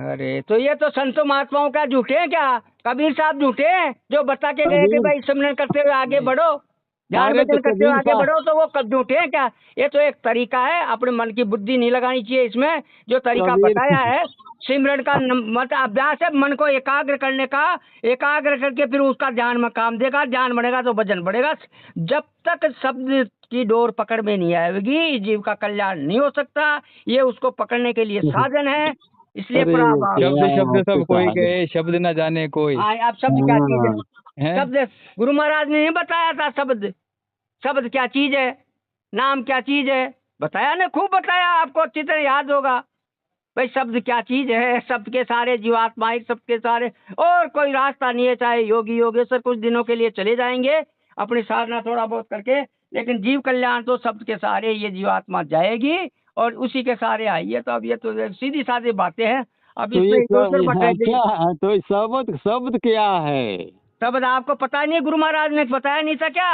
अरे तो ये तो संतों महात्माओं का झूठे हैं क्या? कबीर साहब झूठे हैं जो बता के गए कि कबीर भाई सिमरन करते हुए आगे बढ़ो, ध्यान अरे तो भजन करते हुए कबीर आगे साहब बढ़ो, तो वो कब झूठे हैं क्या? ये तो एक तरीका है, अपने मन की बुद्धि नहीं लगानी चाहिए इसमें। जो तरीका कबीर बताया है सिमरन का मत अभ्यास है, मन को एकाग्र करने का। एकाग्र करके फिर उसका ध्यान में काम देगा, ध्यान बढ़ेगा तो भजन बढ़ेगा। जब तक शब्द की डोर पकड़ में नहीं आएगी जीव का कल्याण नहीं हो सकता। ये उसको पकड़ने के लिए साधन है, इसलिए अरे शब्द शब्द क्या सब कोई आपके कहे, शब्द न जाने कोई। आप शब्द क्या चीज है? हैं? शब्द गुरु महाराज ने नहीं बताया था शब्द। शब्द क्या चीज है, नाम क्या चीज है, बताया ना, खूब बताया, आपको अच्छी तरह याद होगा। भाई शब्द क्या चीज है, शब्द के सारे जीवात्मा एक, सबके सारे, और कोई रास्ता नहीं है। चाहे योगी योगेश्वर कुछ दिनों के लिए चले जाएंगे अपनी साधना थोड़ा बहुत करके, लेकिन जीव कल्याण तो शब्द के सारे ये जीवात्मा जाएगी और उसी के सारे आइए। तो अब ये तो सीधी सादी बातें हैं, अब तो ये इसमें इधर सब भटक गई। क्या है, तो ये शब्द शब्द क्या है? शब्द आपको पता नहीं, गुरु महाराज ने बताया नहीं था क्या?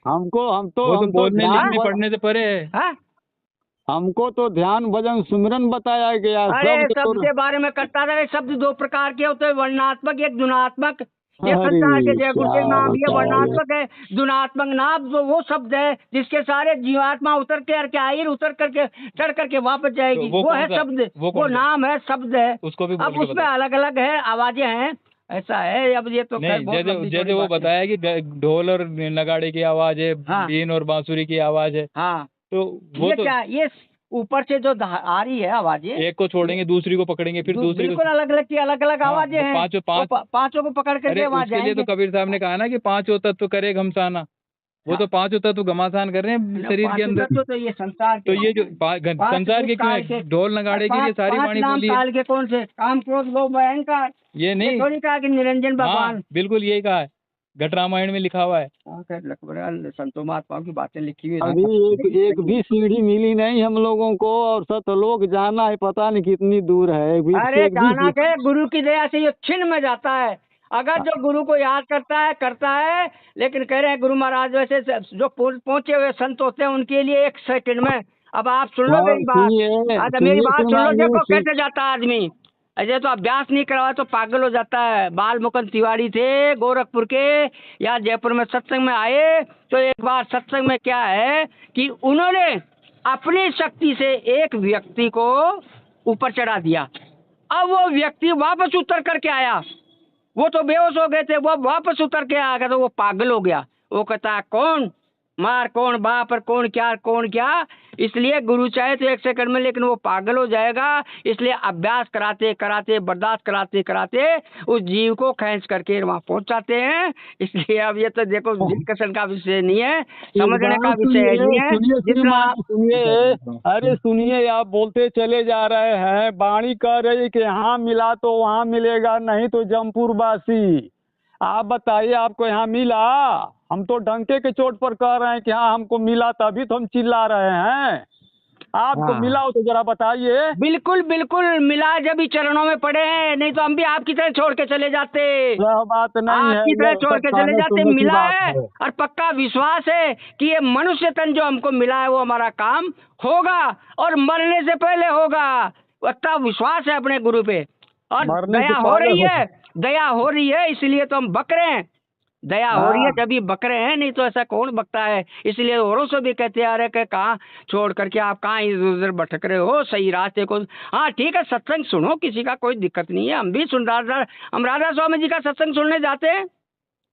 हमको हम तो वो तो हम तो बोलने ध्यान लिखने पढ़ने से परे है। हाँ? हमको तो ध्यान भजन सुमिरन बताया गया। अरे शब्द शब्द तो के बारे में करता रहे। शब्द दो प्रकार के होते हैं, वर्णात्मक एक गुणात्मक। ये अरे संसार के जय गुरु के क्या नाम ये बताया वर्णात्मक है। गुणात्मक नाम जो वो शब्द है जिसके सारे जीवात्मा उतर के आई उतर करके चढ़ करके वापस जाएगी, तो वो वो कौन है सा? शब्द, वो वो कौन सा? नाम है, शब्द है। उसको भी बोल अब के उसमें बताओ। अलग अलग है, आवाजें हैं, ऐसा है। अब ये तो खैर नहीं, बहुत जैसे लंबी जैसे चौड़ी वो बात है। बताया कि ढोल और नगाड़े की आवाज है, हाँ। बीन और बांसुरी की आवाज है, हाँ, तो वो ये तो क्या, ये ऊपर से जो आ रही है आवाजें, एक को छोड़ेंगे दूसरी को पकड़ेंगे, फिर दूसरी बिल्कुल को। अलग अलग की अलग अलग हाँ, आवाजें हैं। पांचों वो पांचों को पकड़ अरे करके वहाँ उसके लिए तो जाएंगे। कबीर साहब ने कहा ना कि पांचों तत्व करे घमसाना। वो तो पांचों तत्व घमासान कर रहे हैं शरीर के पांचों अंदर। तत्व तो ये संसार तो के ये जो पांच संसार के क्यों काल है? ढोल नगाड़े के लिए सारी पांच वाणी नाम बोली है। काल के कौन से? काम क्रोध लोभ अहंकार। ये ये नहीं। थोड़ी कहा कि निरंजन हाँ, भगवान। बिल्कुल यही कहा है, घट रामायण में लिखा हुआ है। संतों महात्माओं की बातें लिखी हुई अभी एक भी सीढ़ी मिली नहीं हम लोगों को, और सतलोक जाना है पता नहीं कितनी दूर है। अरे जाना के गुरु की दया से ये छिन में जाता है। अगर जो गुरु को याद करता है, लेकिन कह रहे हैं गुरु महाराज वैसे जो पहुंचे हुए संत होते हैं उनके लिए एक सेकंड में। अब आप सुन लो मेरी बात। हाँ, तो मेरी बात सुन लो। देखो कैसे जाता है आदमी, ऐसे तो अभ्यास नहीं करवा तो पागल हो जाता है। बाल मुकुंद तिवारी थे गोरखपुर के, या जयपुर में सत्संग में आए, तो एक बार सत्संग में क्या है कि उन्होंने अपनी शक्ति से एक व्यक्ति को ऊपर चढ़ा दिया। अब वो व्यक्ति वापस उतर करके आया, वो तो बेहोश हो गए थे, वो वापस उतर के आ गया, तो वो पागल हो गया। वो कहता है कौन मार, कौन बाप, और कौन क्या। इसलिए गुरु चाहे तो एक सेकंड में, लेकिन वो पागल हो जाएगा। इसलिए अभ्यास कराते कराते, बर्दाश्त कराते कराते उस जीव को खींच करके वहाँ पहुंचाते हैं। इसलिए अब ये तो देखो डिस्कशन का विषय नहीं है, समझने का विषय नहीं है। जितना सुनिए, अरे सुनिए, आप बोलते चले जा रहे हैं, वाणी कह रही कि यहाँ मिला तो वहाँ मिलेगा, नहीं तो जमपुर वासी। आप बताइए आपको यहाँ मिला? हम तो डंके के चोट पर कह रहे हैं कि हाँ हमको मिला, तभी तो हम चिल्ला रहे हैं। आपको हाँ। मिला हो तो जरा बताइए। बिल्कुल बिल्कुल मिला, जब ही चरणों में पड़े हैं, नहीं तो हम भी आपकी तरह छोड़ के चले जाते। यह बात नहीं है, आपकी तरह यह छोड़ सब के चले खाने जाते। सुनने की मिला बात है है। और पक्का विश्वास है कि ये मनुष्य तन जो हमको मिला है वो हमारा काम होगा, और मरने से पहले होगा। इतना विश्वास है अपने गुरु पे, और मरने से दया हो पहले रही है, दया हो रही है, इसलिए तो हम बक रहे हैं। दया हो रही है हाँ। जब भी बक रहे हैं, नहीं तो ऐसा कौन बकता है। इसलिए औरों से भी कहते आ रहे कि कहाँ छोड़ करके आप कहाँ इधर उधर भटक रहे हो, सही रास्ते को। हाँ ठीक है, सत्संग सुनो, किसी का कोई दिक्कत नहीं है। हम भी हम राधा स्वामी जी का सत्संग सुनने जाते हैं,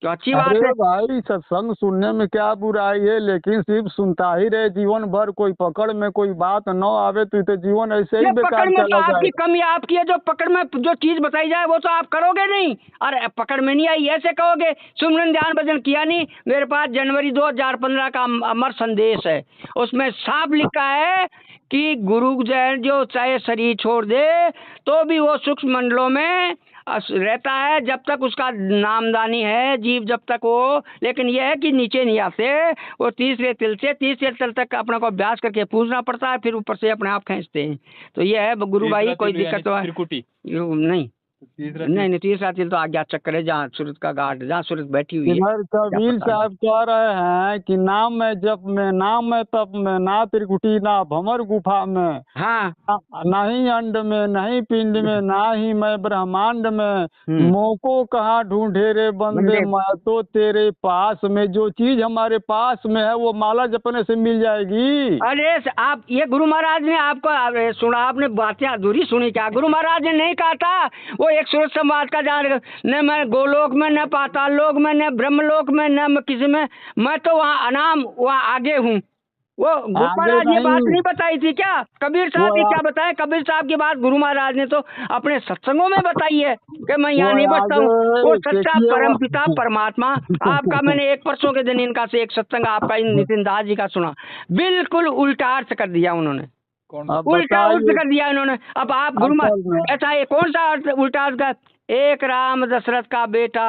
तो अच्छी बात अरे है। भाई सत्संग सुनने में क्या बुराई है, लेकिन सिर्फ सुनता ही रहे जीवन भर, कोई पकड़ में कोई बात न आवे तो जीवन ऐसे ही ये पकड़ बेकार में तो चला आपकी जाएगा। कमी आपकी है, जो पकड़ में जो चीज बताई जाए वो तो आप करोगे नहीं। अरे पकड़ में नहीं आई ऐसे कहोगे, सुमरन ध्यान भजन किया नहीं। मेरे पास जनवरी 2015 का अमर संदेश है, उसमें साफ लिखा है कि गुरु जैन जो चाहे शरीर छोड़ दे तो भी वो सूक्ष्म मंडलों में रहता है, जब तक उसका नामदानी है जीव, जब तक वो। लेकिन यह है कि नीचे नहीं आते, वो तीसरे तिल तक अपने को अभ्यास करके पूछना पड़ता है, फिर ऊपर से अपने आप खींचते हैं। तो ये है गुरु भाई, कोई दिक्कत तो नहीं। नहीं नहीं, तीसरा तिल तो आज्ञा चक्र है, जहाँ सूरत का घाट, जहाँ सूरत बैठी हुई है। इधर कबीर पता साहब कह रहे हैं कि नाम में जप में, नाम में तप में, ना त्रिकुटी ना भंवर गुफा में, हाँ नहीं अंड में, नहीं पिंड में, ना ही मैं ब्रह्मांड में, मोको कहाँ ढूंढे रे बंदे, मैं तो तेरे पास में। जो चीज हमारे पास में है वो माला जपने से मिल जाएगी। अरे आप ये गुरु महाराज ने आपको सुना, आपने बातें अधूरी सुनी क्या? गुरु महाराज ने नहीं कहा था वो एक सूरत समाज का जान, न मैं गोलोक में, न पाताल लोक में, न ब्रह्मलोक में, न किसी में, मैं तो वहाँ अनाम, वहाँ आगे हूँ। वो गुरु महाराज ये बात नहीं बताई थी क्या? कबीर साहब ही क्या बताए? कबीर साहब की बात गुरु महाराज ने तो अपने सत्संगों में बताई है कि मैं यहाँ नहीं बचता हूँ। वो सच्चा परम पिता परमात्मा आपका, मैंने एक परसों के दिन इनका से एक सत्संग आपका नितिन दास जी का सुना, बिल्कुल उल्टा अर्थ कर दिया उन्होंने, उल्टा अर्थ कर दिया इन्होंने। अब आप गुरु महाराज ऐसा है, कौन सा अर्थ उल्टा अर्थ का? एक राम दशरथ का बेटा,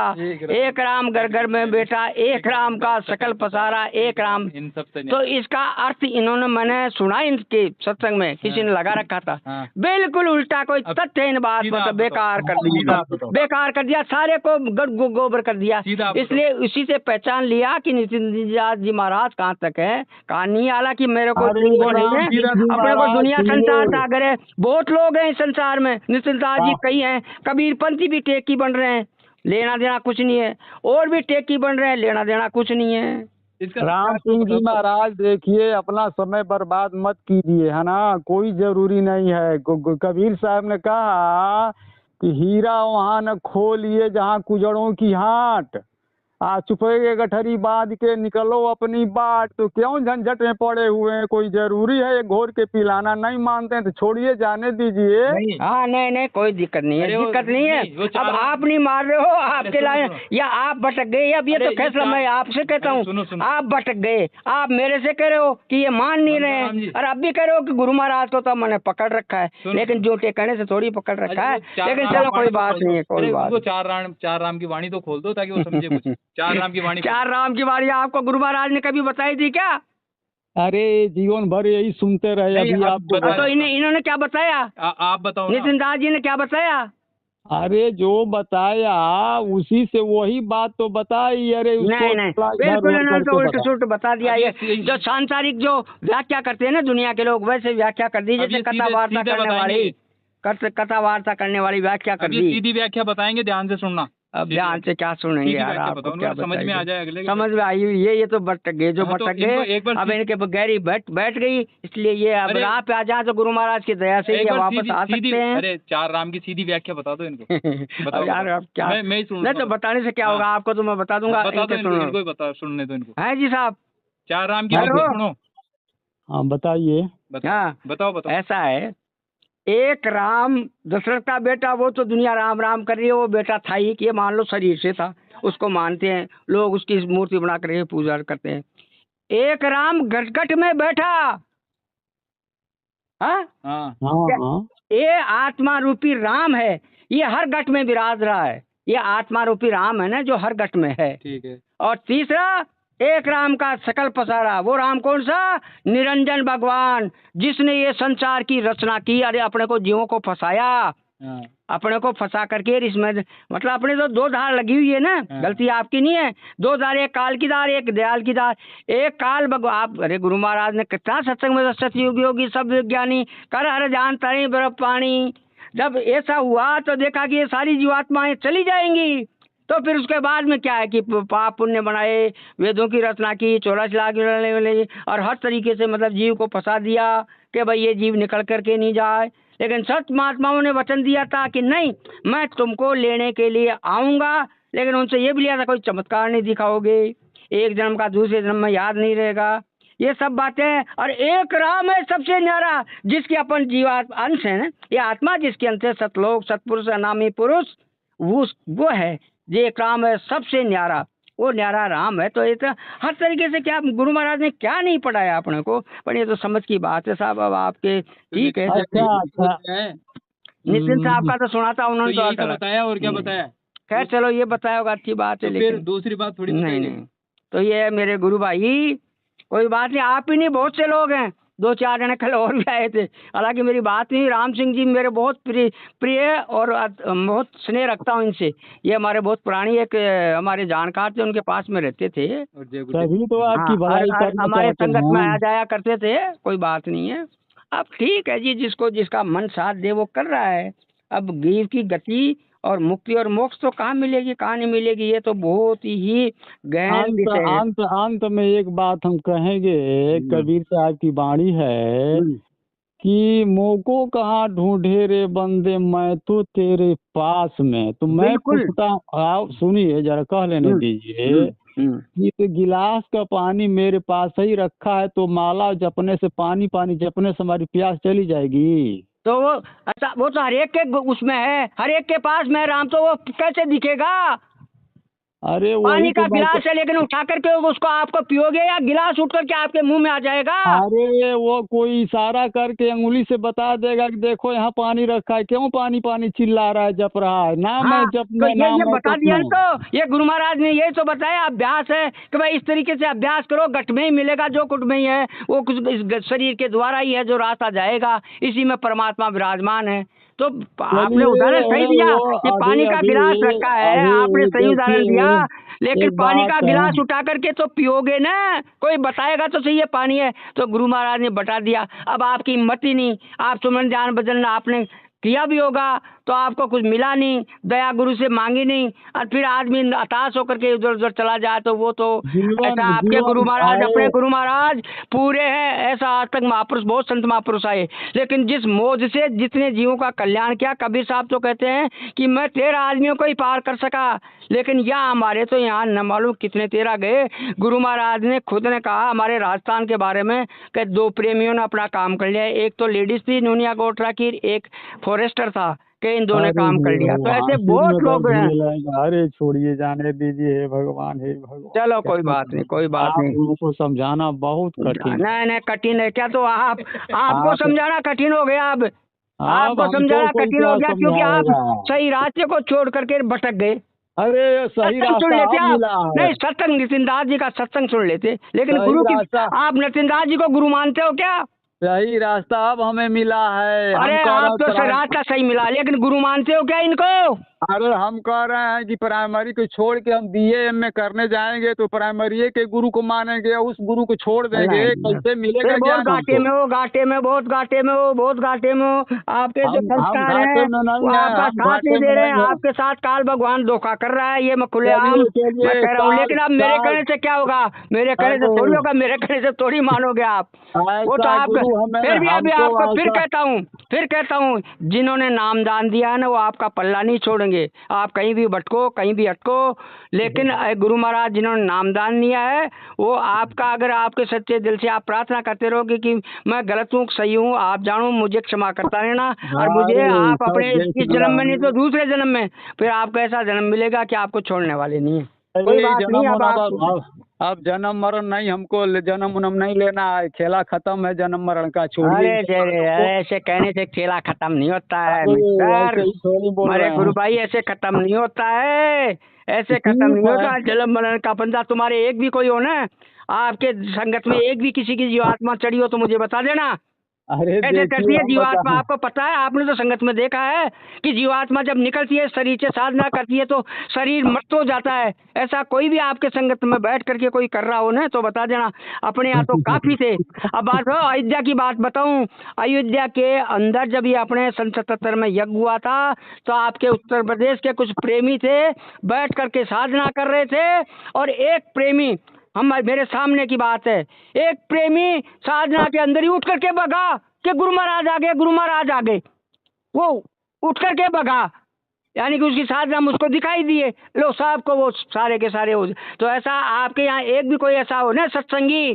एक राम घर घर में बेटा, एक राम का सकल पसारा, एक राम। तो इसका अर्थ इन्होंने, मैंने सुना इनके सत्संग में, किसी ने लगा रखा था, बिल्कुल उल्टा, कोई तथ्य इन बात मतलब बेकार कर दिया, बेकार कर दिया, सारे को गोबर कर दिया। इसलिए उसी से पहचान लिया कि नितिन दास जी महाराज कहाँ तक है, कहाँ नहीं। हालांकि मेरे को नहीं है, अपने को दुनिया संसार सागर है, बहुत लोग हैं इस संसार में, नितिन दास जी कई हैं, कबीर पंथी भी टेकी बन रहे हैं, लेना देना कुछ नहीं है, और भी टेकी बन रहे हैं, लेना देना कुछ नहीं है। राम सिंह जी महाराज देखिए, अपना समय बर्बाद मत कीजिए, है ना, कोई जरूरी नहीं है। कबीर साहब ने कहा कि हीरा वहाँ न खोलिए जहाँ कुजड़ों की हाट, चुपे के गठरी बांध के निकलो अपनी बाट। तो क्यों झंझट में पड़े हुए हैं? कोई जरूरी है ये घोर के पिलाना? नहीं मानते हैं तो छोड़िए, जाने दीजिए। हाँ नहीं नहीं, कोई दिक्कत नहीं है, दिक्कत नहीं है। अब आप नहीं मार रहे हो, आपके लाए या आप भटक गए, अब ये तो फैसला मैं आपसे कहता हूँ, आप भटक गए, आप मेरे से कह रहे हो कि ये मान नहीं रहे हैं, और अब भी कह रहे हो कि गुरु महाराज को तो मैंने पकड़ रखा है, लेकिन जो टेकने से थोड़ी पकड़ रखा है। लेकिन चलो कोई बात नहीं है, कोई बात। चार राम की वाणी तो खोल दो ताकि वो समझे कुछ। चार राम की वाणी आपको गुरु महाराज ने कभी बताई थी क्या? अरे जीवन भर यही सुनते रहे। अभी आप तो इन्होंने क्या बताया? आप बताओ। नितिन दास जी ने क्या बताया? अरे जो बताया उसी से वही बात तो बताई। अरे नहीं नहीं, बिल्कुल इन्होंने तो उल्ट सुल्ट बता दिया। ये जो सांसारिक जो व्याख्या करते हैं ना दुनिया के लोग, वैसे व्याख्या कर दी, जैसे कथा वार्ता करने वाली व्याख्या कर दी। सीधी व्याख्या बताएंगे, ध्यान से सुनना। अब ध्यान से क्या सुनेंगे यार, आपको क्या समझ में आ जाए अगले। समझ में आई ये तो भटक गए, जो भटक गए अब इनके गहरी बैठ गई, इसलिए ये अब राह पे आ जाए तो गुरु महाराज की दया से ये वापस आ सकते हैं। अरे चार राम की सीधी व्याख्या बता दो इनको। बताओ यार अब क्या, नहीं तो बताने से क्या होगा, आपको तो मैं बता दूंगा। सुनने दो इनको। है जी साहब, चार राम की सुनो। हाँ बताइए। हाँ बताओ। ऐसा है, एक राम दशरथ का बेटा, वो तो दुनिया राम राम कर रही है, वो बेटा था ही कि मान लो शरीर से था, उसको मानते हैं लोग, उसकी मूर्ति बना कर पूजा करते हैं। एक राम गटगट में बैठा, हाँ, ये आत्मा रूपी राम है, ये हर गट में विराज रहा है, ये आत्मा रूपी राम है ना जो हर गट में है। ठीक है। और तीसरा, एक राम का सकल पसारा, वो राम कौन सा? निरंजन भगवान, जिसने ये संसार की रचना की। अरे अपने को जीवों को फंसाया, अपने को फंसा करके इसमें, मतलब अपने तो दो धार लगी हुई है ना, गलती आपकी नहीं है। दो धार, एक काल की धार, एक दयाल की धार। एक काल आप, अरे गुरु महाराज ने कितना सत्संग में सतयुग योगी सब विज्ञानी कर हर जान तरे बर्फ पानी। जब ऐसा हुआ तो देखा कि ये सारी जीवात्माएं चली जाएंगी, तो फिर उसके बाद में क्या है कि पाप पुण्य बनाए, वेदों की रचना की, 84 लाख और हर तरीके से मतलब जीव को फंसा दिया कि भाई ये जीव निकल करके नहीं जाए। लेकिन सत महात्माओं ने वचन दिया था कि नहीं, मैं तुमको लेने के लिए आऊँगा, लेकिन उनसे ये भी लिया था कोई चमत्कार नहीं दिखाओगे, एक जन्म का दूसरे जन्म में याद नहीं रहेगा, ये सब बातें। और एक राम है सबसे न्यारा, जिसके अपन जीवात्मा अंश है ना, ये आत्मा जिसके अंश है, सतलोक सतपुरुष अनामी पुरुष, वो है ये एक राम है सबसे न्यारा, वो न्यारा राम है। तो ये तो हर तरीके से, क्या गुरु महाराज ने क्या नहीं पढ़ाया अपने को, पर ये तो समझ की बात है साहब। अब आपके ठीक है, नितिन साहब का तो सुना था उन्होंने, तो बताया और क्या बताया। खैर चलो ये बताया होगा, अच्छी बात है। लेकिन दूसरी बात थोड़ी नहीं, तो ये है मेरे गुरु भाई, कोई बात नहीं, आप ही नहीं बहुत से लोग हैं 2-4 जने कल और भी आए थे। हालांकि मेरी बात नहीं, राम सिंह जी मेरे बहुत प्रिय और बहुत स्नेह रखता हूँ इनसे। ये हमारे बहुत पुरानी एक हमारे जानकार थे, उनके पास में रहते थे। तभी तो हाँ, आपकी भलाई करना हमारे चाहते संगत में आया हैं। जाया करते थे, कोई बात नहीं है। अब ठीक है जी, जिसको जिसका मन साथ दे वो कर रहा है। अब जीव की गति और मुक्ति और मोक्ष तो कहाँ मिलेगी, कहाँ नहीं मिलेगी, ये तो बहुत ही गहन अंत विषय है। अंत अंत में एक बात हम कहेंगे, कबीर साहब की वाणी है कि मोको कहाँ ढूंढे रे बंदे, मैं तो तेरे पास में। तो मैं बिल्कुल। पूछता, आप सुनिए जरा, कह लेने दीजिए कि तो गिलास का पानी मेरे पास ही रखा है, तो माला जपने से, पानी पानी जपने से हमारी प्यास चली जाएगी? तो वो अच्छा, वो तो हर एक के उसमें है, हर एक के पास में राम, तो वो कैसे दिखेगा? अरे पानी वही का तो मैं गिलास है, लेकिन उठा करके उसको आपको पियोगे या गिलास उठ करके आपके मुंह में आ जाएगा? अरे वो कोई इशारा करके अंगुली से बता देगा कि देखो यहाँ पानी रखा है, क्यों पानी पानी चिल्ला रहा है, जप रहा है, नाम है हाँ, तो जपना, नाम ये है बता दिया तपना। ना, तो ये गुरु महाराज ने यही तो बताया, अभ्यास है कि भाई इस तरीके से अभ्यास करो, गट में ही मिलेगा, जो कुट में ही है वो कुछ इस शरीर के द्वारा ही है जो रास्ता जाएगा, इसी में परमात्मा विराजमान है। तो आपने उदाहरण सही चलिए, दिया वो कि अभी पानी का अभी गिलास रखा है, आपने अभी सही उदाहरण दिया। देखिए, लेकिन एक पानी का बात है। गिलास उठा करके तो पियोगे ना, कोई बताएगा तो सही है पानी है, तो गुरु महाराज ने बता दिया। अब आपकी हिम्मत ही नहीं, आप सुमन ध्यान भजन आपने किया भी होगा तो आपको कुछ मिला नहीं, दया गुरु से मांगी नहीं, और फिर आदमी हताश होकर के इधर उधर चला जाए, तो वो तो जीवन ऐसा आपके गुरु जीवन महाराज, अपने आए। गुरु महाराज पूरे हैं। ऐसा आज तक महापुरुष, बहुत संत महापुरुष आए, लेकिन जिस मौज से जितने जीवों का कल्याण किया, कबीर साहब तो कहते हैं कि मैं 13 आदमियों को ही पार कर सका, लेकिन यहाँ हमारे तो यहाँ न मालूम कितने 13 गए। गुरु महाराज ने खुद ने कहा हमारे राजस्थान के बारे में कि 2 प्रेमियों ने अपना काम कर लिया, एक तो लेडीज थी नूनिया गोटरा की, एक फॉरेस्टर था, कि इन दोनों ने काम कर लिया। तो ऐसे बहुत लोग हैं। अरे छोड़िए, जाने दीजिए, हे भगवान, हे भगवान। चलो कोई बात नहीं, कोई बात आप नहीं। लोगों को समझाना बहुत कठिन। नहीं नहीं, कठिन है क्या? तो आपको समझाना कठिन हो गया। अब आपको हमको समझाना कोई कठिन हो क्या गया, क्योंकि आप समझाएगा? सही रास्ते को छोड़ करके भटक गए। अरे सही सत्संग सुन रास्ता लेते अब आप, मिला है। नहीं सत्संग नितिन दास जी का सत्संग सुन लेते, लेकिन सही गुरु की, रास्ता, आप नितिन दास जी को गुरु मानते हो क्या? सही रास्ता अब हमें मिला है। अरे हम कह आप तो रहे रास्ता सही मिला, लेकिन गुरु मानते हो क्या इनको? अरे हम कह रहे हैं कि प्राइमरी को छोड़ के हम BA में करने जाएंगे तो प्राइमरी के गुरु को मानेंगे, उस गुरु को छोड़ देंगे, कैसे मिलेगा बहुत ज्ञान घाटे हमको? में हो, घाटे में, बहुत घाटे में हो, बहुत घाटे में हो। आपके जो हम संस्कार घाटे हैं में नहीं वो है, आपका हम साथ नहीं घाटे में दे रहे हैं, नहीं है। आपके साथ काल भगवान धोखा कर रहा है, ये मैं खुलेआम चलिए मैं चलिए, कह रहा हूँ। लेकिन अब मेरे कहने से क्या होगा? मेरे कहने से थोड़ी होगा, मेरे कहने से थोड़ी मानोगे आप। वो तो ऐसा आप गुरु हमें, फिर भी अभी आपको हमको फिर कहता हूँ, जिन्होंने नाम दान दिया है ना, वो आपका पल्ला नहीं छोड़ेंगे। आप कहीं भी भटको, कहीं भी अटको, लेकिन गुरु महाराज जिन्होंने नामदान दिया है, वो आपका, अगर आपके सच्चे दिल से आप प्रार्थना करते रहोगे कि मैं गलत हूँ, सही हूँ, आप जानो, मुझे क्षमा करता रहना, और मुझे आप अपने इस जन्म में नहीं तो दूसरे जन्म में फिर आपको ऐसा जन्म मिलेगा कि आपको छोड़ने वाले नहीं है। कोई बात नहीं। अब जन्म मरण नहीं, हमको जन्म उन्म नहीं लेना है, खेला खत्म है जन्म मरण का, छोड़िए। अरे ऐसे कहने से खेला खत्म नहीं होता है अरे, मिस्टर, ऐसे ही थोड़ी बोल हमारे रहे गुरु हैं। भाई, ऐसे खत्म नहीं होता है, ऐसे खत्म ठीक नहीं है। होता। जन्म मरण का पंजा तुम्हारे एक भी कोई हो ना, आपके संगत में एक भी किसी की जीवात्मा चढ़ी हो तो मुझे बता देना। अरे ऐसे करती है हम जीवात्मा, बता- आपको पता है, आपने तो संगत में देखा है कि जीवात्मा जब निकलती है शरीर से, साधना करती है तो शरीर मस्त हो जाता है। ऐसा कोई भी आपके संगत में बैठ करके कोई कर रहा हो ना, तो बता देना, अपने यहाँ तो काफी थे। अब बात हो अयोध्या की बात बताऊं, अयोध्या के अंदर जब ये अपने 77 में यज्ञ हुआ था, तो आपके उत्तर प्रदेश के कुछ प्रेमी थे, बैठ करके साधना कर रहे थे, और एक प्रेमी, मेरे सामने की बात है, एक प्रेमी साधना के अंदर ही उठ करके भगा कि गुरु महाराज आ गए, गुरु महाराज आ गए। वो उठ करके भगा, यानी कि उसकी साधना मुझको दिखाई दिए, लो साहब को वो सारे के सारे हो। तो ऐसा आपके यहाँ एक भी कोई ऐसा हो ना सत्संगी,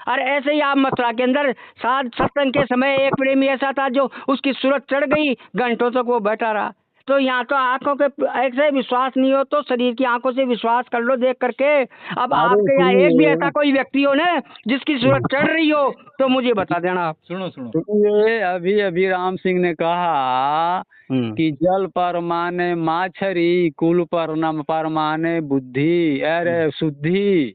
और ऐसे ही आप मथुरा के अंदर सत्संग के समय एक प्रेमी ऐसा था जो उसकी सूरत चढ़ गई, घंटों तक वो बैठा रहा। तो यहाँ तो आंखों के ऐसे विश्वास नहीं हो तो शरीर की आंखों से विश्वास कर लो देख करके। अब अरे आपके यहाँ एक भी सुनिए ऐसा कोई व्यक्ति हो ना जिसकी सूरत चढ़ रही हो तो मुझे बता देना आप। सुनो सुनो, सुनिए, अभी अभी राम सिंह ने कहा कि जल पर माने माछरी, कुल पर न पर माने बुद्धि, अरे शुद्धि।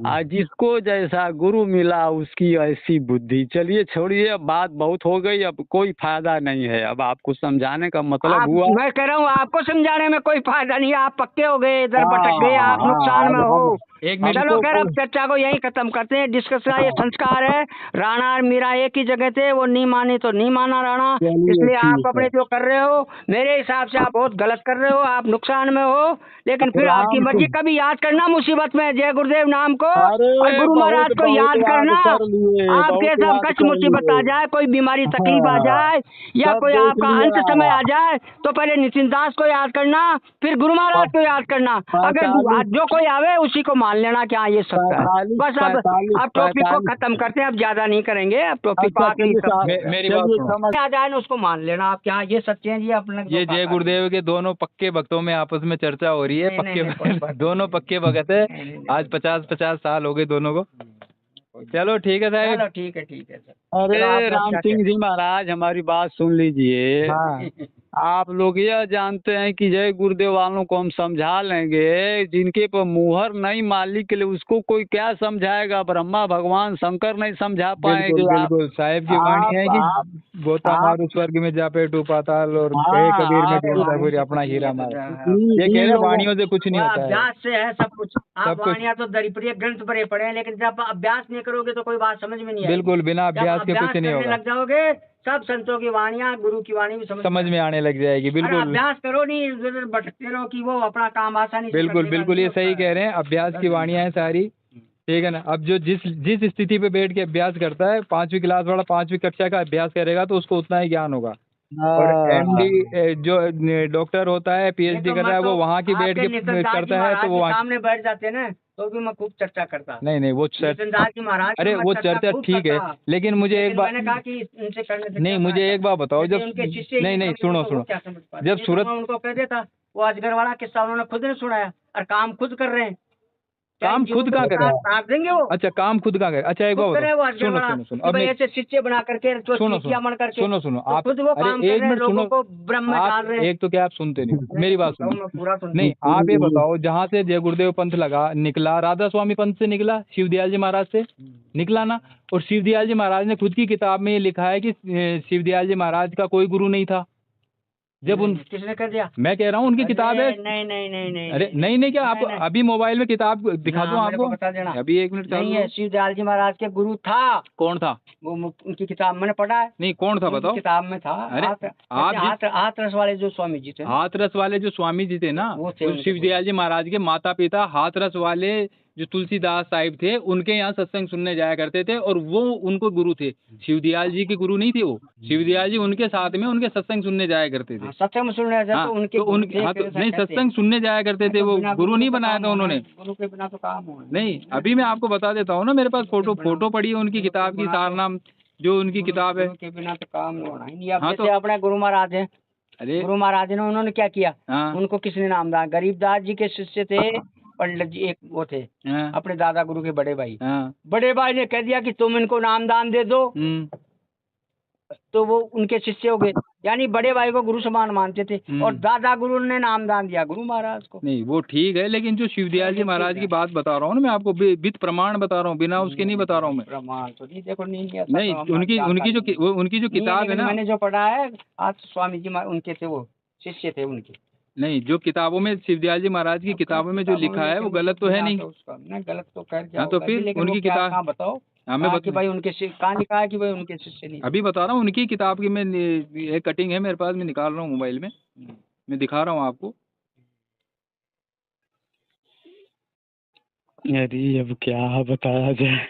आज जिसको जैसा गुरु मिला उसकी ऐसी बुद्धि। चलिए छोड़िए, अब बात बहुत हो गई, अब कोई फायदा नहीं है। अब आपको समझाने का मतलब आप, हुआ। मैं कह रहा हूँ आपको समझाने में कोई फायदा नहीं है, आप पक्के हो गए, इधर भटक गए, आप हाँ, नुकसान में हो। एक मिनट, चलो खैर अब चर्चा को यहीं खत्म करते हैं। डिस्कस का ये संस्कार है, राणा और मीरा एक ही जगह थे, वो नहीं मानी तो नहीं माना राणा, चलिए इसलिए आप ठीक है। अपने जो कर रहे हो मेरे हिसाब से आप बहुत गलत कर रहे हो, आप नुकसान में हो। लेकिन फिर राम आपकी मर्जी, सिंह, कभी याद करना मुसीबत में जय गुरुदेव नाम को, अरे और गुरु महाराज बहुत को बहुत याद याद करना। कर लिए, आपके बहुत सब याद कष्ट कर मुसीबत आ लिए। जाए, कोई बीमारी तकलीफ आ हाँ, जाए, या सब कोई देख आपका लिया। अंत समय आ जाए, तो पहले नितिन दास को याद करना, फिर गुरु महाराज को याद करना। अगर 45 जो कोई आवे उसी को मान लेना कि हाँ ये सत्य है। 45 बस अब 45 टॉपिक को 45। खत्म करते हैं, अब ज्यादा नहीं करेंगे, अब टॉपिक को अच्छा आके ही चलिए सब मेरी बात चलिए सुनो। समझ। आ जाए ना उसको मान लेना आप कि हाँ ये सच्चे हैं, ये अपने ये जय गुरुदेव के दोनों पक्के भक्तों में आपस में चर्चा हो रही है। नहीं, नहीं, कोई बात दोनों पक्के भगत है। नहीं, नहीं, आज 50-50 साल हो गए दोनों को। चलो ठीक है साहब। चलो ठीक है सर। चलो, अरे आप राम क्या सिंह जी महाराज, हमारी बात सुन लीजिए। हाँ, आप लोग यह जानते हैं कि जय गुरुदेव वालों को हम समझा लेंगे, जिनके पर मुहर नहीं मालिक के लिए उसको कोई क्या समझाएगा। ब्रह्मा भगवान शंकर नहीं समझा पाएंगे। बिल्कुल आप बिल्कुल साहिब की वाणी है कि गोता मारू स्वर्ग में जा पेटू पाताल और कहे कबीर में आप ढूंढता फिर अपना हीरा मार। इन ये कह रहे लोगों वाणियों से कुछ नहीं होता है। अभ्यास से है सब कुछ। आप सब कुछ। वाणियां तो दरिपड़िए ग्रंथ भरे पड़े हैं, लेकिन जब अभ्यास नहीं करोगे तो कोई बात समझ में नहीं आएगी। बिल्कुल बिना जब अभ्यास के कुछ नहीं करने होगा। लग जाओगे सब संतों की वाणियां, गुरु की वाणी भी समझ में आने लग जाएगी। अरे बिल्कुल अभ्यास करो नहीं, इधर भटकते रहो कि वो अपना काम आसानी से बिल्कुल करने का बिल्कुल नहीं ये सही होता कह है। रहे हैं। अभ्यास की वाणियां हैं सारी, ठीक है ना। अब जो जिस जिस स्थिति पे बैठ के अभ्यास करता है, 5वीं क्लास वाला 5वीं कक्षा का अभ्यास करेगा तो उसको उतना ही ज्ञान होगा। और एमडी जो डॉक्टर होता है, पीएचडी कर रहा है, वो वहाँ की बैठ के करता है तो वो वहाँ। सामने बैठ जाते हैं ना तो भी मैं खूब चर्चा करता। नहीं वो नितिनदास जी महाराज की अरे मैं वो चर्चा चर्चा खूब ठीक है, करता। लेकिन मुझे एक लेकिन बात, मैंने कहा कि उनसे करने से नहीं क्या मुझे फायदा? एक बात बताओ। जब उनके शिष्य ही नहीं समझ सुनो पाते, सुनो, वो क्या समझ पाते? जब नहीं तो सूरत मैं उनको कह देता वो अजगर वाला किस्सा उन्होंने खुद ने सुनाया और काम खुद कर रहे हैं। काम खुद कहाँ करे? काट देंगे वो। अच्छा काम खुद कहाँ करे? अच्छा एक बात खुद करे वो बताओ, अजगर सुनो वाला सुनो सुनो। कि अब भाई मैं ऐसे शिष्य बना करके जो सुनो चीटियां बन करके सुनो सुनो तो आप, खुद वो काम अरे कर एक रहे हैं, मिनट सुनो, लोगों को ब्रह्म में डाल आप रहे हैं। एक तो क्या आप सुनते नहीं हो मेरी बात बताओ, सुनो। मैं पूरा सुनता नहीं आप ये बताओ, जहाँ से जय गुरुदेव पंथ लगा निकला, राधा स्वामी पंथ से निकला, शिवदयाल जी महाराज से निकला ना। और शिवदयाल जी महाराज ने खुद की किताब में ये लिखा है कि शिवदयाल जी महाराज का कोई गुरु नहीं था। जब उन किसने कर दिया? मैं कह रहा हूँ उनकी किताब है। नहीं नहीं नहीं नहीं अरे नहीं क्या आपको नहीं। अभी मोबाइल में किताब दिखा दूं मेरे को आपको? बता देना। अभी एक मिनट नहीं है, शिवदयाल जी महाराज के गुरु था। कौन था? वो उनकी किताब मैंने पढ़ा है। नहीं कौन था उनकी बताओ? किताब में था। अरे हाथ रस वाले जो स्वामी जी थे, हाथरस वाले जो स्वामी जी थे ना, वो थे वो उनके शिवदयाल जी महाराज के माता पिता हाथरस वाले जो तुलसीदास साहिब थे, उनके यहाँ सत्संग सुनने जाया करते थे और वो उनको गुरु थे। शिवदयाल जी के गुरु नहीं थे वो। शिवदयाल जी उनके साथ में उनके सत्संग सुनने जाया करते थे। सत्संग सुनने हाँ, तो उनके तो उनके नहीं सत्संग सुनने जाया करते थे, वो गुरु नहीं बनाया था उन्होंने। गुरु के बिना तो काम हो नहीं अभी मैं आपको बता देता हूँ ना, मेरे पास फोटो पड़ी है उनकी किताब की, सारनाम जो उनकी किताब है। के बिना तो काम नहीं होना ही। अब हाँ, जैसे अपने गुरु महाराज हैं, अरे गुरु महाराज ने उन्होंने क्या किया? हाँ उनको किसने नाम दिया? गरीबदास जी के शिष्य थे पंडित जी, एक वो थे हाँ अपने दादा गुरु के बड़े भाई। हाँ बड़े भाई ने कह दिया कि तुम इनको नाम दान दे दो, तो वो उनके शिष्य हो गए। यानी बड़े भाई को गुरु समान मानते थे और दादा गुरु ने नाम दान दिया गुरु महाराज को। नहीं वो ठीक है, लेकिन जो शिवदयाल जी महाराज की बात बता रहा हूँ ना मैं आपको, विद प्रमाण बता रहा हूँ, बिना उसके नहीं बता रहा हूँ मैं। प्रमाण तो नहीं, देखो नहीं उनकी जो किताब है ना, मैंने जो पढ़ा है आज स्वामी जी उनके थे, वो शिष्य थे उनके। नहीं जो किताबों में शिवदयाल जी महाराज की किताबों में जो लिखा है वो गलत तो है नहीं। गलत तो कर हाँ तो फिर उनकी किताब बताओ। हमें कि भाई उनके कहाँ लिखा है कि भाई उनके शिष्य नहीं? अभी बता रहा हूँ उनकी किताब की मैं एक कटिंग है मेरे पास, मैं निकाल रहा हूँ मोबाइल में, मैं दिखा रहा हूँ आपको। अरे अब क्या बताया जाए।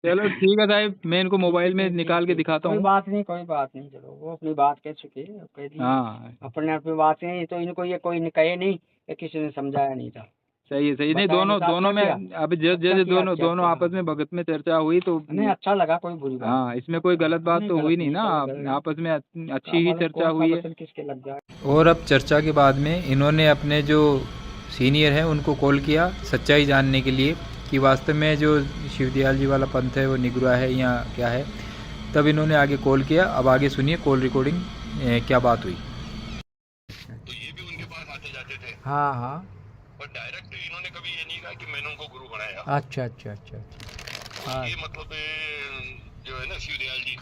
चलो ठीक है साहब, मैं इनको मोबाइल में निकाल के दिखाता हूँ। कोई बात नहीं, चलो वो अपनी बात कह चुके हैं, कह दी। हाँ अपने बात नहीं तो इनको ये कोई कहे नहीं कि किसी ने समझाया नहीं था। सही है सही। नहीं बताया दोनों नहीं तो दोनों अच्छा में किया। अभी जैसे अच्छा किया, दोनों अच्छा दोनों किया। आपस में भगत में चर्चा हुई तो नहीं अच्छा लगा, कोई बुरी बात हाँ, इसमें कोई गलत बात नहीं, तो गलत हुई नहीं नहीं, ना, गलत नहीं। आपस में अच्छी ही हमारा चर्चा कौन सा हुई है। वचन किसके लग जाए। और अब चर्चा के बाद में इन्होंने अपने जो सीनियर हैं उनको कॉल किया सच्चाई जानने के लिए कि वास्तव में जो शिवदयाल जी वाला पंथ है वो निगुरा है या क्या है। तब इन्होंने आगे कॉल किया। अब आगे सुनिए कॉल रिकॉर्डिंग क्या बात हुई। तो ये भी उनके पास आते जाते थे, हाँ हाँ, पर डायरेक्ट इन्होंने कभी ये नहीं कहा कि मैंने उनको गुरु बनाया। अच्छा अच्छा अच्छा। हाँ। ये मतलब जो है ना शिवदयाल जी,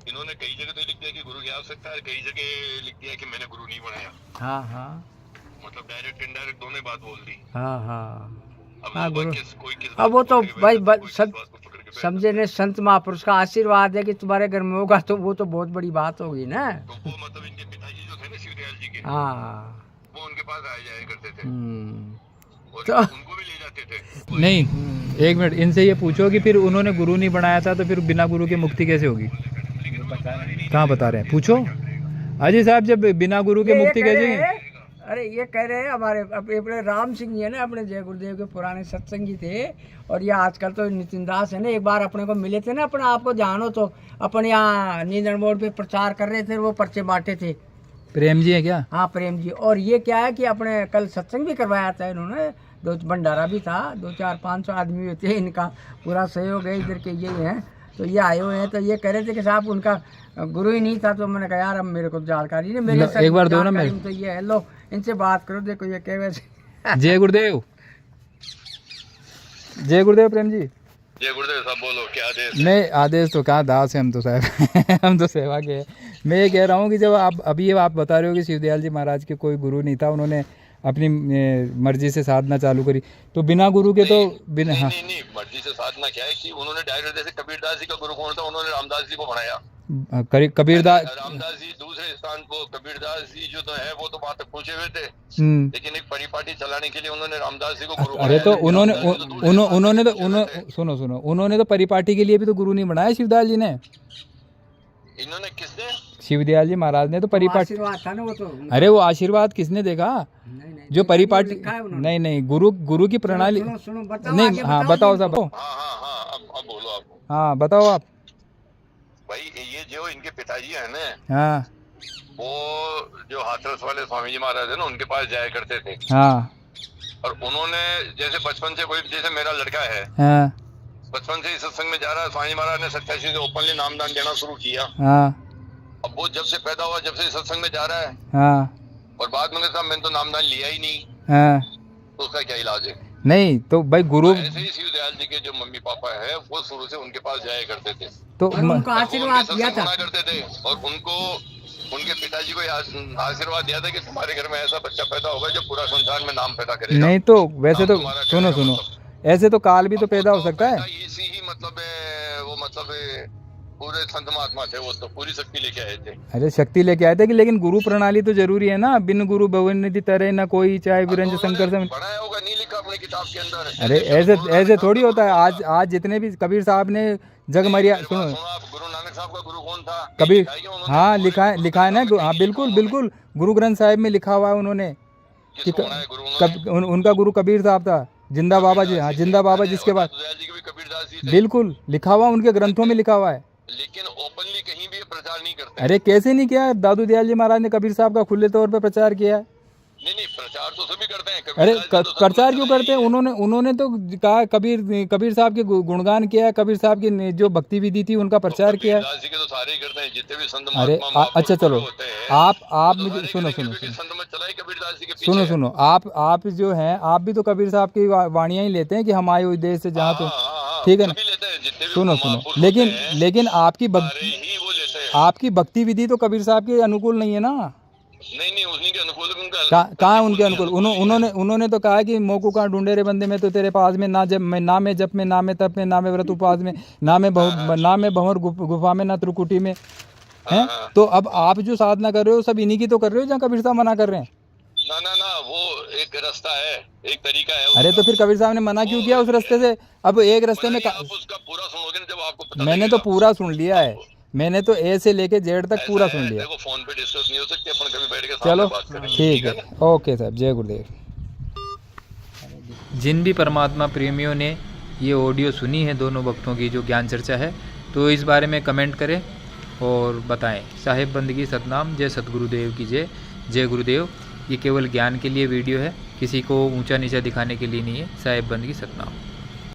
इन्होंने कई जगह तो लिख दिया कि गुरु की आवश्यकता है, कई जगह लिख दिया कि मैंने गुरु नहीं बनाया। हाँ हाँ मतलब डायरेक्ट इनडायरेक्ट दोनों बात बोल दी। हाँ हाँ। अब हाँ, वो गुरु कोई किस अब वो बात तो को पकड़ के भाई बैठा था, कोई किस सब बात को पकड़ के बैठा समझे ने संत महापुरुष का आशीर्वाद है कि तुम्हारे घर में होगा, तो वो तो बहुत बड़ी बात होगी ना। था। तो वो मतलब इनके पिताजी जो थे ना शिवदयाल जी के, हाँ। वो उनके पास आए जाया करते थे और तो उनको भी ले जाते थे। नहीं एक मिनट, इनसे ये पूछो कि फिर उन्होंने गुरु नहीं बनाया था तो फिर बिना गुरु के मुक्ति कैसे होगी? कहाँ बता रहे हैं, पूछो अजय साहब, जब बिना गुरु के मुक्ति कैसे? अरे ये कह रहे हैं हमारे अपने राम सिंह जी है ना, अपने जय गुरुदेव के पुराने सत्संगी थे। और ये आजकल तो नितिन दास है ना, एक बार अपने को मिले थे ना, अपने आप को जानो तो अपन यहाँ नींदड़ मोड़ पे प्रचार कर रहे थे, वो पर्चे बांटे थे। प्रेम जी है क्या? हाँ प्रेम जी। और ये क्या है कि अपने कल सत्संग भी करवाया था इन्होंने, दो भंडारा भी था, 200-500 आदमी थे, इनका पूरा सहयोग है, इधर के यही हैं। तो ये आए हुए हैं, तो ये कह रहे थे कि साहब उनका गुरु ही नहीं था। तो मैंने कहा यार अब मेरे को जानकारी नहीं, मेरे एक बार दो ना जानकारी मेरे में तो ये है, लो इनसे बात करो, देखो ये कह वैसे। जय गुरुदेव। जय गुरुदेव प्रेम जी। जय गुरुदेव साहब, बोलो क्या आदेश? नहीं आदेश तो कहाँ, दास है हम तो साहब हम तो सेवा के हैं। मैं ये कह रहा हूँ कि जब आप अभी आप बता रहे हो कि शिवदयाल जी महाराज के कोई गुरु नहीं था, उन्होंने अपनी मर्जी से साधना चालू करी, तो बिना गुरु के तो बिना नहीं, हाँ नहीं नहीं मर्जी से साधना क्या है कि उन्होंने डायरेक्ट, जैसे कबीरदास जी का गुरु कौन था, उन्होंने रामदास जी को बनाया। कबीरदास रामदास जी दूसरे स्थान को, कबीरदास जी जो तो है वो तो बात तक पहुंचे हुए थे, लेकिन एक परिपाटी चलाने के लिए उन्होंने रामदास जी को गुरु अरे बनाया। तो उन्होंने रामदास जी तो दूसरे स्थान उन्होंने पर तो पहुंचे हुए थे। सुनो सुनो, उन्होंने तो परिपाटी के लिए भी तो गुरु नहीं बनाया शिवदयाल जी ने। इन्होंने किसने? शिवदयाल जी महाराज ने तो परिपाटी, आशीर्वाद था ना वो तो। अरे वो आशीर्वाद किसने देखा? नहीं, जो परिपाटी, लिखा है उन्होंने। नहीं नहीं, गुरु की प्रणाली, सुनो सुनो, बताओ नहीं आगे हाँ बताओ बताओ जिनको। सब, हाँ अब बोलो आप। हाँ बताओ आप। भाई ये जो इनके पिताजी है ना, हाँ वो जो हाथरस वाले स्वामी जी महाराज है ना, उनके पास जाया करते थे। हाँ और उन्होंने जैसे बचपन से, कोई जैसे मेरा लड़का है हाँ बचपन से ही सत्संग में जा रहा है, स्वामी महाराज ने 87 से ओपनली नामदान देना शुरू किया। हाँ अब वो जब से पैदा हुआ, जब से सत्संग में जा रहा है, हाँ और बाद में कहता मैंने तो नामदान लिया ही नहीं, हाँ, तो उसका क्या इलाज है? नहीं तो भाई गुरु, ऐसे ही शिवदयाल जी के जो मम्मी पापा है वो शुरू से उनके पास जाया करते थे, तो और उनको और वो आशीर्वाद उनके दिया सत्संग था। सुना करते थे, और उनको उनके पिताजी को आशीर्वाद दिया था कि तुम्हारे घर में ऐसा बच्चा पैदा होगा जो पूरा संसार में नाम पैदा करेगा। नहीं तो वैसे तो तुम्हारा सुनो करेगा सुनो, मतलब। ऐसे तो काल भी तो अब पैदा वो हो तो सकता है। पैदा इसी ही मतलब वो मतलब पूरे संत महात्मा थे, वो तो पूरी शक्ति लेके आए थे। अरे शक्ति लेके आए थे कि, लेकिन गुरु प्रणाली तो जरूरी है ना, बिन गुरु भवन निधि तरे ना कोई, चाहे विरंज शंकर से। बनाया होगा, नहीं लिखा अपनी किताब के अंदर। अरे ऐसे थोड़ी होता है। आज जितने भी कबीर साहब ने जग मरिया, सुनो आप, गुरु नानक साहब का गुरु कौन था? कबीर, लिखा है क्या उन्होंने? हाँ पूरे लिखा है ना, हाँ बिल्कुल बिल्कुल, गुरु ग्रंथ साहिब में लिखा हुआ है उन्होंने कि किसको बनाया गुरु उन्होंने? उनका गुरु कबीर साहब था, जिंदा बाबा जी, हाँ जिंदा बाबा जिसके बाद, दयाल जी के भी कबीरदास जी थे। बिल्कुल लिखा हुआ, उनके ग्रंथों में लिखा हुआ है। लेकिन ओपनली कहीं भी ये प्रचार नहीं करते। अरे कैसे नहीं किया, दादू दयाल जी महाराज ने कबीर साहब का खुले तौर पे प्रचार किया है। नहीं प्रचार तो सभी करते हैं। अरे कबीरदास जी तो सब प्रचार क्यों करते करते हैं? उन्होंने तो कहा कबीर साहब के गुणगान किया है, कबीर साहब की जो भक्ति विधि थी उनका प्रचार किया है। कबीरदास जी के तो सारे ही करते हैं, जितने भी संत अरे महात्मा अच्छा चलो, होते हैं, आप तो मुझे सारे सुनो करेंगे, सुनो क्योंकि सुनो संत मत चला ही कबीरदास जी के पीछे सुनो है। सुनो, आप जो हैं, आप भी तो कबीर साहब की वाणियां ही लेते हैं कि हम आए हुए देश से जहाँ तो, ठीक है ना, सभी लेते हैं, जितने भी सुनो महापुरुष लेकिन होते हैं, लेकिन आपकी सारे ही वो लेते हैं। आपकी भक्ति विधि तो कबीर साहब के अनुकूल नहीं है ना। नहीं उन्हीं के अनुकूल, कहाँ उनके अनुकूल? उन्होंने तो कहा कि मोकू कहाँ ढूंढे रे बंदे में तो तेरे पास में, ना में जप में, ना में तप में, ना में व्रत उपवास में, ना में भंवर गुफा में, ना त्रिकुटी में हैं। तो अब आप जो साधना कर रहे हो सब इन्हीं की तो कर रहे हो जहाँ कबीर साहब मना कर रहे हैं। ना वो एक रास्ता है, एक तरीका है। अरे तो फिर कबीर साहब ने मना क्यों किया उस रास्ते से? अब एक रास्ते में आप उसका पूरा सुनोगे ना, जब आपको पता मैंने तो पूरा सुन लिया है, मैंने तो ए से लेके जेड तक पूरा सुन लिया। देखो फोन पे डिस्कस नहीं हो सकती, अपन कभी बैठ के चलो सामने बात करेंगे, ठीक है है, ना? ओके साहब, जय गुरुदेव। जिन भी परमात्मा प्रेमियों ने ये ऑडियो सुनी है दोनों भक्तों की जो ज्ञान चर्चा है, तो इस बारे में कमेंट करें और बताएं। साहिब बंदगी सतनाम, जय सतगुरुदेव की जय। जय गुरुदेव। ये केवल ज्ञान के लिए वीडियो है, किसी को ऊंचा नीचा दिखाने के लिए नहीं है। साहिब बंदगी सतनाम।